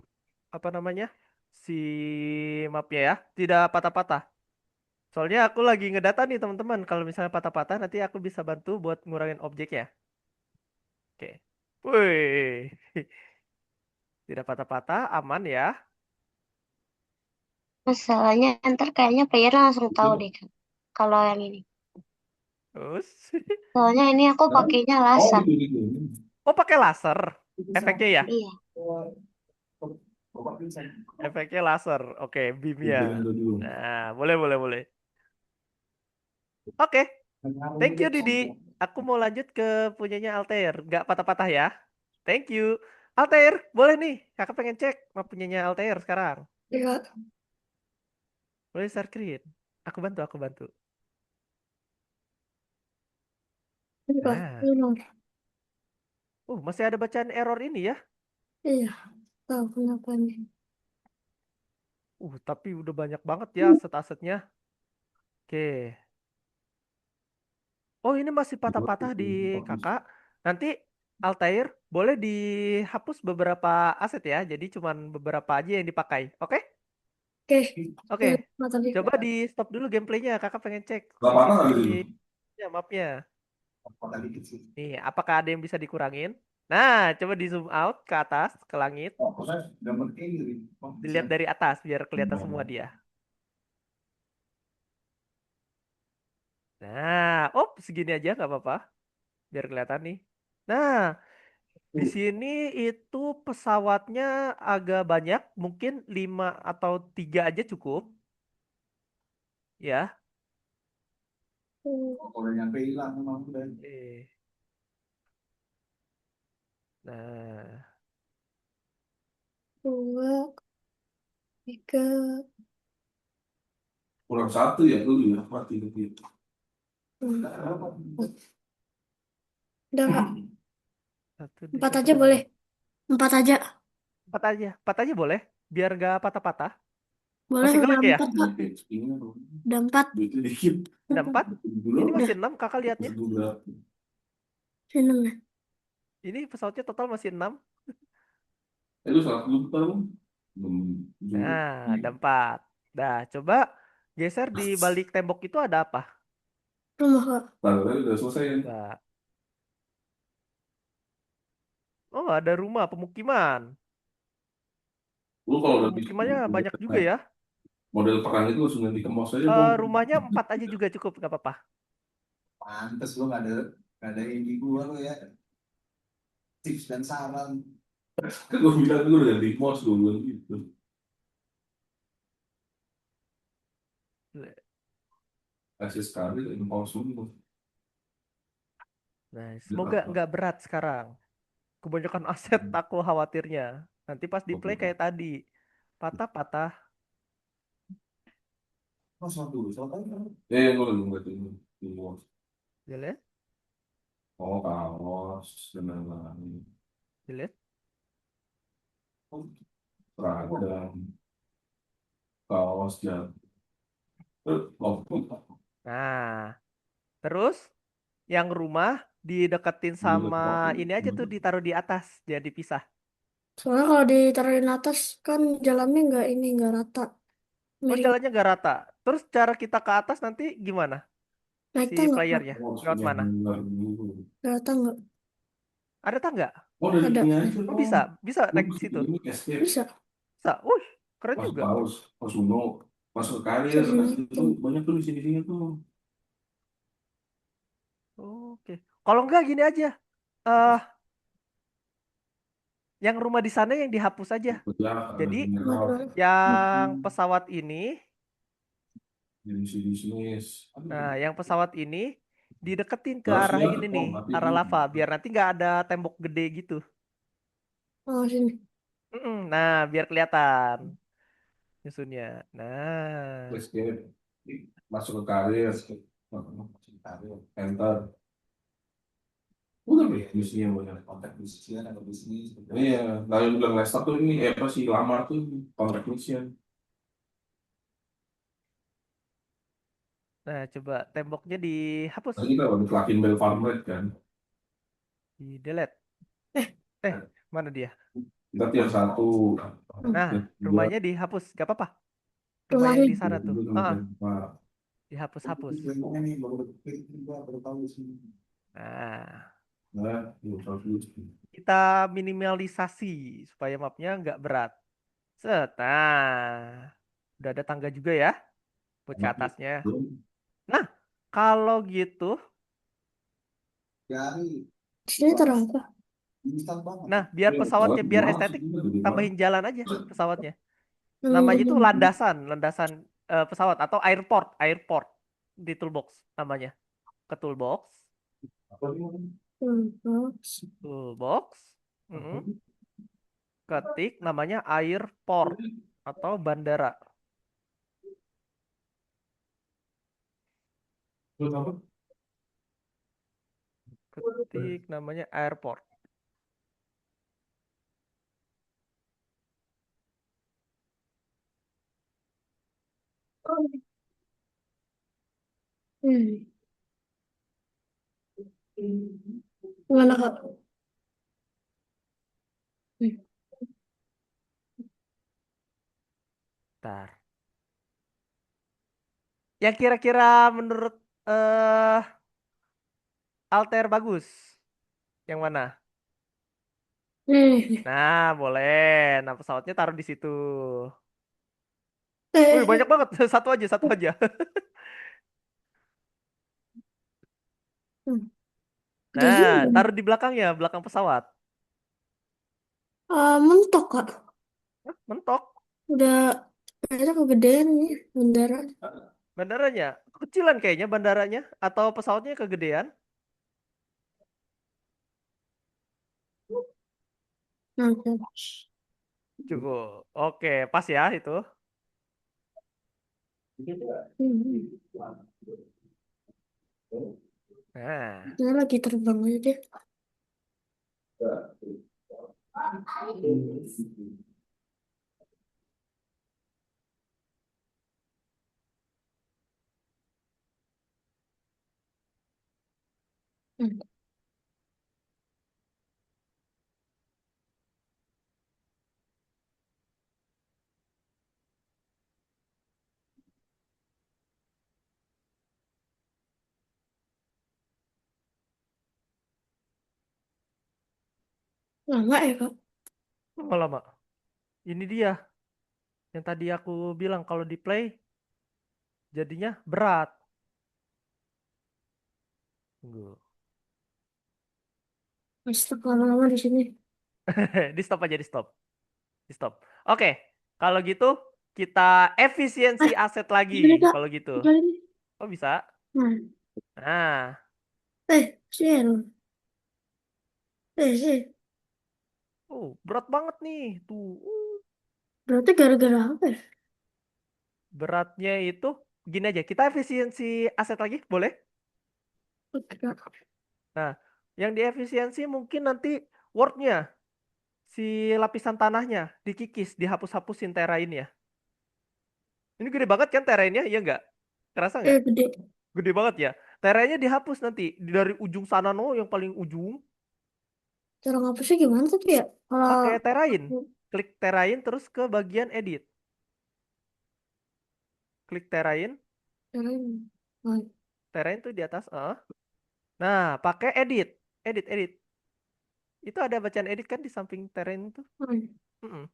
apa namanya? Si mapnya ya, tidak patah-patah. Soalnya aku lagi ngedata nih teman-teman. Kalau misalnya patah-patah nanti aku bisa bantu buat ngurangin objeknya. Oke. Wih. Tidak patah-patah, aman ya. Masalahnya ntar kayaknya player langsung tahu deh, Kak. Kalau yang ini. Terus. Soalnya ini aku pakainya Oh, laser. gitu. Oh, pakai laser. Efeknya ya. Iya. Efeknya laser. Oke, beamnya. Pikirin dulu. Nah, boleh, boleh, boleh. Oke, thank you Didi. Aku mau lanjut ke punyanya Altair. Nggak patah-patah ya. Thank you. Altair, boleh nih. Kakak pengen cek map punyanya Altair sekarang. Ya, Boleh share screen. Aku bantu, aku bantu. enggak, Nah, benar. masih ada bacaan error ini ya. Iya, tahu kenapa nih. Tapi udah banyak banget ya aset-asetnya. Oke. Oh, ini masih patah-patah di kakak. Nanti Altair boleh dihapus beberapa aset ya. Jadi cuman beberapa aja yang dipakai. Oke? Oke, Oke. jangan lupa tadi. Coba di stop dulu gameplaynya. Kakak pengen cek Gak patah sensitivitas nggak gitu? mapnya. Patah dikit sih. Nih, apakah ada yang bisa dikurangin? Nah, coba di zoom out ke atas, ke langit. Oh, saya dapat ini. Oh, bisa. Dilihat dari atas biar kelihatan semua dia. Nah, segini aja nggak apa-apa. Biar kelihatan nih. Nah, Di sini itu pesawatnya agak banyak, mungkin 5 atau 3 aja cukup. Ya. Kalau nyampe hilang memang udah. Eh. Nah, 2, 3. Kurang satu ya dulu ya mati gitu. Udah Kak. 1, 4 2, aja boleh. 4 aja. 4 aja. 4 aja boleh, biar gak patah-patah. Boleh, Masih udah gelek ya? 4 Kak. Udah 4. Duitnya dikit. Ada 4? Ini Udah. masih 6 kakak lihatnya. Sini ya. Ini pesawatnya total masih 6. Lu salah dulu kan? Nah, ada 4. Dah, coba geser di balik tembok itu ada apa? Rumah Kak. Tadi udah selesai ya. Coba. Oh, ada rumah pemukiman. Lu kalau udah bisa Pemukimannya banyak juga ya. model perang itu langsung ganti ke mouse aja bang. Rumahnya 4 aja juga cukup, nggak apa-apa. Pantes lu nggak ada ini gua lu ya, tips dan saran. Kan gue bilang gue udah ganti mouse dulu gitu. Akses sekali ke mouse dulu. Nah, semoga nggak berat sekarang. Kebanyakan aset aku khawatirnya. Nanti pas di play kayak tadi. Patah-patah. Oh, soal dulu, soal kan Gue lagi ganti mouse. Dilihat, Oh kaos dan lain-lain. dilihat. Seragam, kaos dan Nah, terus yang rumah dideketin sama ini aja tuh ditaruh di atas, jadi dipisah. Soalnya kalau ditaruhin atas kan jalannya nggak rata. Oh, Miring. jalannya nggak rata. Terus cara kita ke atas nanti gimana? Naik Si tangga Kak. playernya lewat mana? Lewat tangga. Ada tangga? Oh dari Ada. sini aja. Oh, bisa, bisa naik ke situ. Ini escape. Bisa. Bisa. Keren Pas juga. paus, pas Uno, masuk ke karir, itu banyak tuh di sini tuh. Oke. Kalau enggak gini aja. eh yang rumah di sana yang dihapus aja. Ya, Jadi Buat yang pesawat ini, bisnis. nah yang pesawat ini dideketin ke arah Harusnya ini nih, arah lava, biar nanti nggak ada tembok gede gitu. Oh, sini. Nah, biar kelihatan nyusunnya. Nah, Escape, masuk ke karir, enter. Udah bisnisnya banyak. kontak bisnis atau bisnis. Iya, lalu bilang Leicester tuh ini apa sih lamar tuh kontrak mission. nah coba temboknya dihapus, Nah, kita udah Clarkin Bell Farmland kan. di delete. Mana dia? Kita tiap satu. Nah, rumahnya dihapus, gak apa-apa. Rumah Rumahnya yang di sana tuh. Dihapus-hapus. Ini baru tahu di sini. Nah, Nah, kita minimalisasi supaya mapnya nggak berat. Set. Nah, udah ada tangga juga ya buat ke atasnya. Nah, kalau gitu, Dari di sini taruh apa? instan banget. nah biar pesawatnya biar estetik, tambahin jalan aja pesawatnya. Namanya itu landasan pesawat atau airport di toolbox namanya. Ke toolbox, toolbox, ketik namanya airport atau bandara. Ketik namanya airport. Mana Kak? Bentar. Yang kira-kira menurut eh Alter bagus. Yang mana? Nih. Nah, boleh. Nah, pesawatnya taruh di situ. Wih, Eh, banyak banget. Satu aja, satu aja. hmm. Gede Nah, juga. taruh di belakangnya, belakang pesawat. Mentok, Kak. Hah, mentok. Udah kayaknya kegedean nih bendera. Bandaranya kecilan kayaknya bandaranya atau pesawatnya kegedean. Nah, tuh. Cukup. Oke, pas ya itu. Hmm. Nah, Dia lagi terbang aja deh. Hmm. Lama ya, Kak? lama-lama. Ini dia yang tadi aku bilang kalau di play jadinya berat. Tunggu. Masih tetap lama-lama di sini. Di stop aja, di stop. Di stop. Oke, kalau gitu kita efisiensi Eh, aset lagi udah nih, Kak. kalau gitu. Udah nih. Oh, bisa. Nah, Nah, Shell. Eh. berat banget nih. Tuh. Berarti gara-gara apa ya? Beratnya itu gini aja. Kita efisiensi aset lagi, boleh? Oke, Kak. Nah, yang diefisiensi mungkin nanti wordnya, si lapisan tanahnya dikikis, dihapus-hapusin terrainnya. Ini gede banget kan terrainnya, iya nggak? Kerasa nggak? Gede. Gede banget ya. Terrainnya dihapus nanti dari ujung sana no, yang paling ujung, Cara ngapusnya gimana tapi ya? Kalau pakai terrain. aku Klik terrain terus ke bagian edit. Klik terrain, caranya. Nah, terrain tuh di atas. Nah, pakai edit, edit. Itu ada bacaan edit kan di samping terrain tuh. nah, Mm-mm.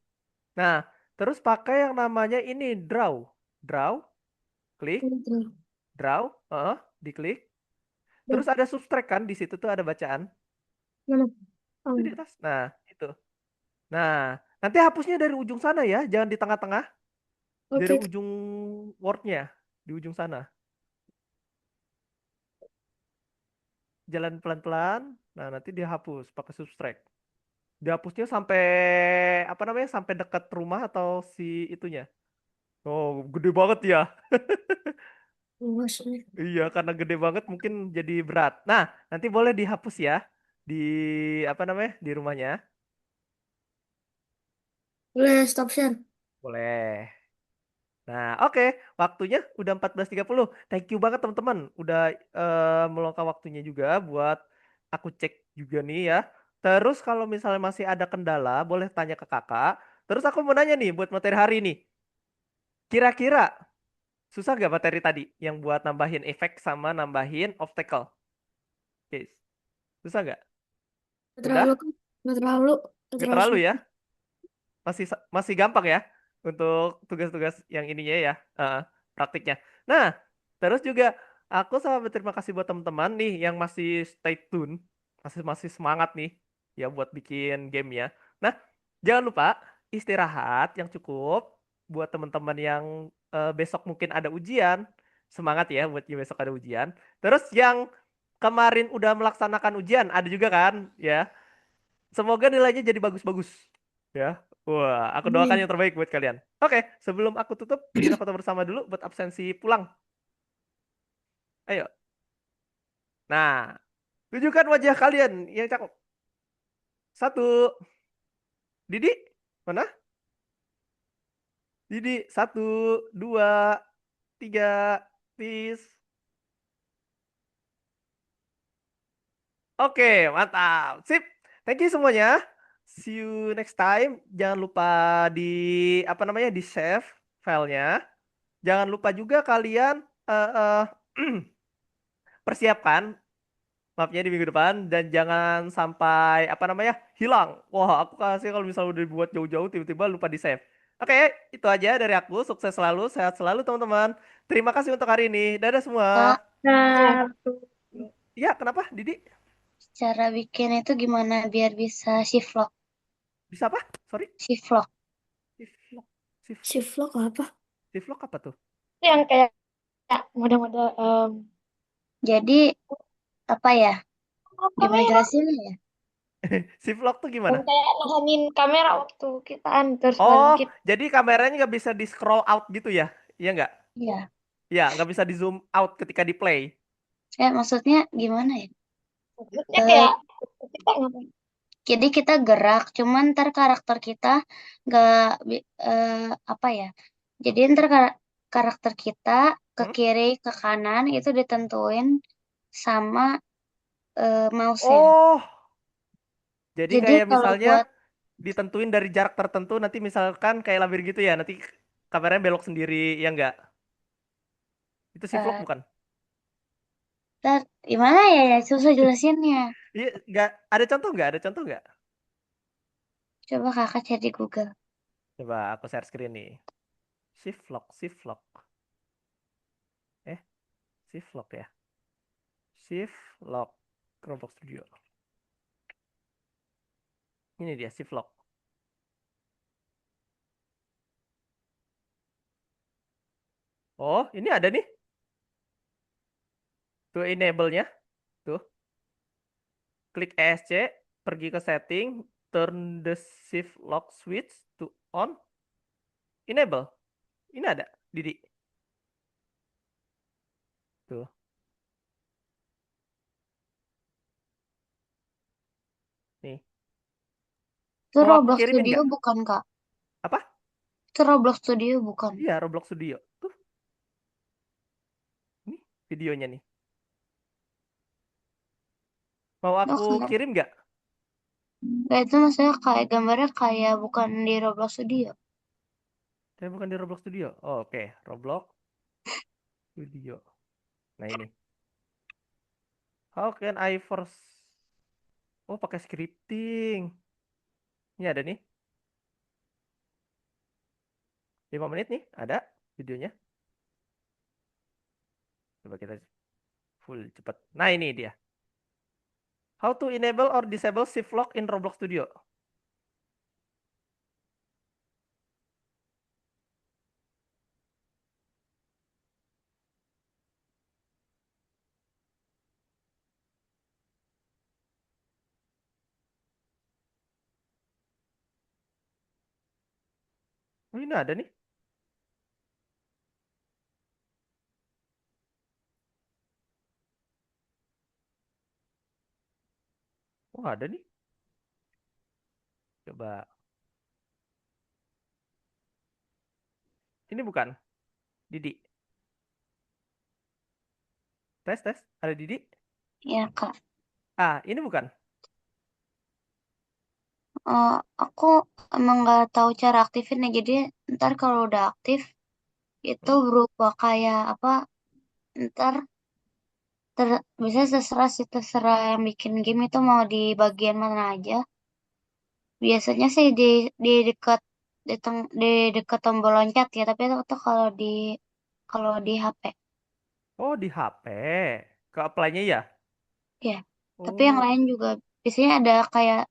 Nah, terus pakai yang namanya ini draw. Draw, klik, ini tuh. draw, diklik. Dah, Terus ada subtract kan di situ tuh ada bacaan. mana? Itu Oh, di atas. Nah, itu. Nah, nanti hapusnya dari ujung sana ya, jangan di tengah-tengah. Dari oke. ujung wordnya, di ujung sana. Jalan pelan-pelan. Nah, nanti dia hapus pakai subtract. Dihapusnya sampai apa namanya? Sampai dekat rumah atau si itunya. Oh, gede banget ya. Luas nih. Iya, karena gede banget mungkin jadi berat. Nah, nanti boleh dihapus ya di apa namanya? Di rumahnya. Boleh stop share. Boleh. Nah, oke. Waktunya udah 14.30. Thank you banget teman-teman. Udah meluangkan waktunya juga buat aku cek juga nih ya. Terus kalau misalnya masih ada kendala, boleh tanya ke kakak. Terus aku mau nanya nih buat materi hari ini. Kira-kira susah gak materi tadi yang buat nambahin efek sama nambahin obstacle? Guys, susah gak? Nggak Udah? terlalu kan? Nggak Gak terlalu terlalu ya? susah. Masih masih gampang ya untuk tugas-tugas yang ininya ya, praktiknya. Nah, terus juga aku sama berterima kasih buat teman-teman nih yang masih stay tune, masih masih semangat nih ya buat bikin gamenya. Nah, jangan lupa istirahat yang cukup buat teman-teman yang besok mungkin ada ujian. Semangat ya buat yang besok ada ujian. Terus yang kemarin udah melaksanakan ujian ada juga kan ya. Semoga nilainya jadi bagus-bagus. Ya. Wah, aku doakan yang Amin. terbaik buat kalian. Oke, sebelum aku tutup, kita foto bersama dulu buat absensi pulang. Ayo. Nah, tunjukkan wajah kalian yang cakep. Satu. Didi, mana? Didi, satu, dua, tiga, peace. Oke, mantap. Sip. Thank you semuanya. See you next time. Jangan lupa di apa namanya di save filenya. Jangan lupa juga kalian persiapkan mapnya di minggu depan dan jangan sampai apa namanya hilang. Wah, aku kasih kalau misalnya udah dibuat jauh-jauh tiba-tiba lupa di save. Oke, itu aja dari aku. Sukses selalu, sehat selalu teman-teman. Terima kasih untuk hari ini. Dadah semua. Kak, Nah, Ya, kenapa, Didi? cara bikin itu gimana biar bisa shift lock? Bisa apa? Sorry. Shiflock. Shiflock. Shift, Shift lock apa? shiflock apa tuh? Itu yang kayak mode-mode Jadi apa ya? Gimana kamera, jelasinnya ya? Shiflock tuh yang gimana? kayak nahanin kamera waktu kita terus Oh, balik. jadi kameranya nggak bisa di scroll out gitu ya? Iya nggak? Iya. Ya, nggak bisa di zoom out ketika di play. Maksudnya gimana ya? Maksudnya Eh, kayak kita ngapain? jadi kita gerak, cuman ntar karakter kita nggak apa ya? Jadi ntar karakter kita ke Hmm? kiri ke kanan itu ditentuin sama mouse-nya. Oh, jadi Jadi kayak kalau misalnya buat ditentuin dari jarak tertentu, nanti misalkan kayak labirin gitu ya, nanti kameranya belok sendiri, ya nggak? Itu shiflock eh, bukan? gimana ya susah jelasinnya. Iya, nggak ada contoh nggak? Ada contoh nggak? Coba kakak cari di Google. Coba aku share screen nih. Shiflock, shiflock. Eh, shiflock ya. Shiflock. Roblox Studio. Ini dia shiflock. Oh, ini ada nih. Tuh enable-nya. Tuh. Klik ESC, pergi ke setting, turn the shift lock switch to on, enable. Ini ada, Didi. Tuh. Nih. Itu Mau aku Roblox kirimin Studio nggak? bukan kak? Apa? Itu Roblox Studio bukan? Iya, Roblox Studio. Tuh. Nih videonya nih. Mau Oh, aku kayak, kirim nggak? itu maksudnya kayak gambarnya kayak bukan di Roblox Studio. Saya bukan di Roblox Studio. Oh, oke. Roblox Studio. Nah ini. How can I first? Oh, pakai scripting. Ini ada nih. 5 menit nih. Ada videonya. Coba kita full cepat. Nah ini dia. How to enable or disable shift lock in Roblox Studio. Oh, ini ada nih. Oh, ada nih. Coba. Ini bukan. Didi. Tes, tes. Ada Didi. Ya kak. Ah, ini bukan. Aku emang nggak tahu cara aktifin ya. Jadi ntar kalau udah aktif itu Hmm? berupa kayak apa? Ntar bisa terserah sih terserah yang bikin game itu mau di bagian mana aja. Biasanya sih di dekat di dekat tombol loncat ya. Tapi itu tuh kalau di HP. Oh, di HP. Ke apply-nya ya? Ya. Tapi yang Oh. lain juga biasanya ada kayak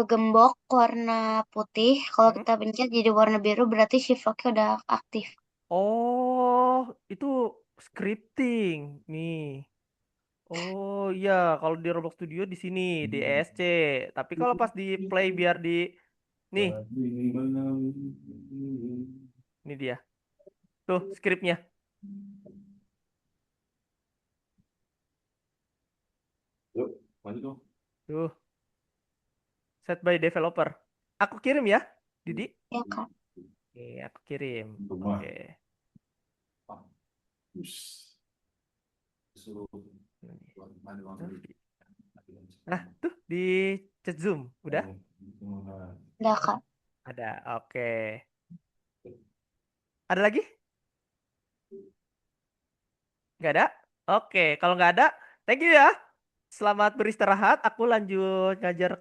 gembok warna putih. Kalau Hmm? kita pencet jadi warna biru berarti shift lock-nya udah aktif. Oh, itu scripting. Nih. Oh iya, kalau di Roblox Studio di sini di ESC. Tapi kalau pas di play biar di nih, ini dia. Tuh scriptnya. Yuk, maju dong. Tuh, set by developer. Aku kirim ya, Didi. Ya kak. Oke, aku kirim. Rumah. Oke. Us. Suruh Nah, tuh di chat Zoom. Udah? Udah kak. Ada. Oke. Ada lagi? Nggak ada? Oke, kalau nggak ada, thank you ya. Selamat beristirahat. Aku lanjut ngajar